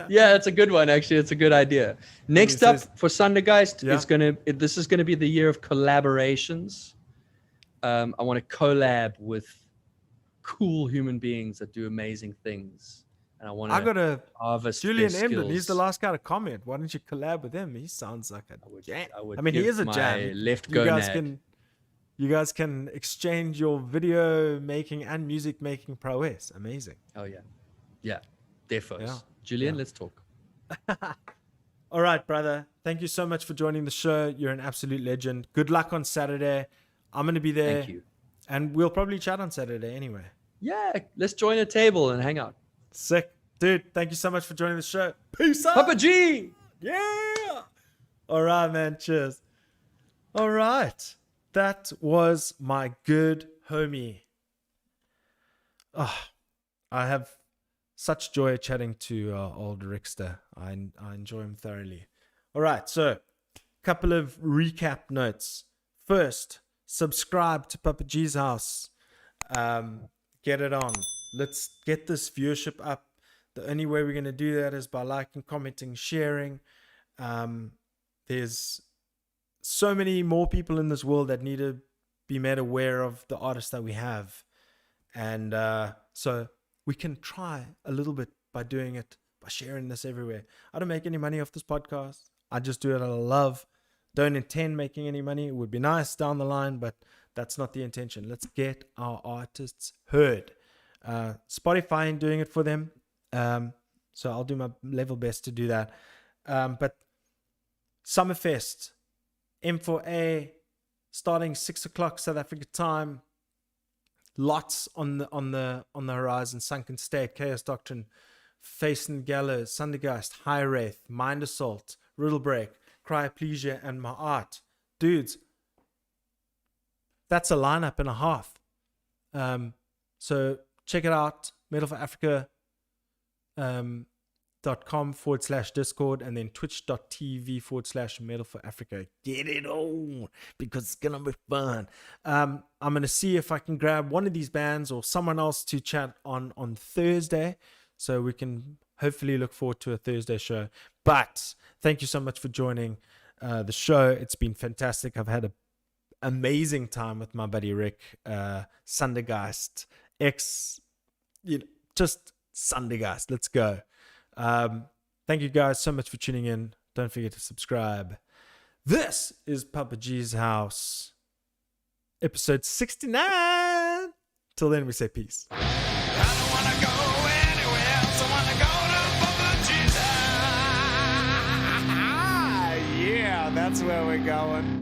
Yeah, it's a good one. Actually, it's a good idea. Next up says- for Sundergeist, Yeah. this is gonna be the year of collaborations. I want to collab with cool human beings that do amazing things, and I want I to got a harvest Julian their Emden. He's the skills. last guy to comment. Why don't you collab with him? He sounds like a jam. would I mean, he give is a my jam. left You guys gonad. can exchange your video making and music making prowess. Amazing. Oh yeah, defos. Yeah. Julian, Yeah. let's talk. All right, brother. Thank you so much for joining the show. You're an absolute legend. Good luck on Saturday. I'm going to be there. Thank you. And we'll probably chat on Saturday anyway. Yeah, let's join a table and hang out. Sick. Dude, thank you so much for joining the show. Peace out. Papa G. Yeah. All right, man. Cheers. All right. That was my good homie. I have such joy chatting to old Rickster. I enjoy him thoroughly. All right. So, couple of recap notes. First, subscribe to Papa G's house. get it on. Let's get this viewership up. The only way we're going to do that is by liking, commenting, sharing. There's so many more people in this world that need to be made aware of the artists that we have. And so we can try a little bit by doing it, by sharing this everywhere. I don't make any money off this podcast. I just do it out of love. Don't intend making any money. It would be nice down the line, but that's not the intention. Let's get our artists heard. Spotify ain't doing it for them. So I'll do my level best to do that. But Summerfest, M4A, starting 6 o'clock South Africa time. Lots on the horizon. Sunken State, Chaos Doctrine, Face and Gallows, Sundergeist, High Wraith, Mind Assault, Riddle Break, Cryoplegia, and My Art. Dudes, that's a lineup and a half. So check it out. metalforafrica.com/Discord, and then twitch.tv/metalforafrica. Get it on, because it's gonna be fun. I'm gonna see if I can grab one of these bands or someone else to chat on Thursday, so we can hopefully look forward to a Thursday show. But thank you so much for joining the show. It's been fantastic. I've had an amazing time with my buddy Ric Sundergeist, just Sundergeist. Let's go. Thank you guys so much for tuning in. Don't forget to subscribe. This is Papa G's House, episode 69. Till then, we say peace. I don't wanna go anywhere else. I wanna go to Papa G's. Yeah, that's where we're going.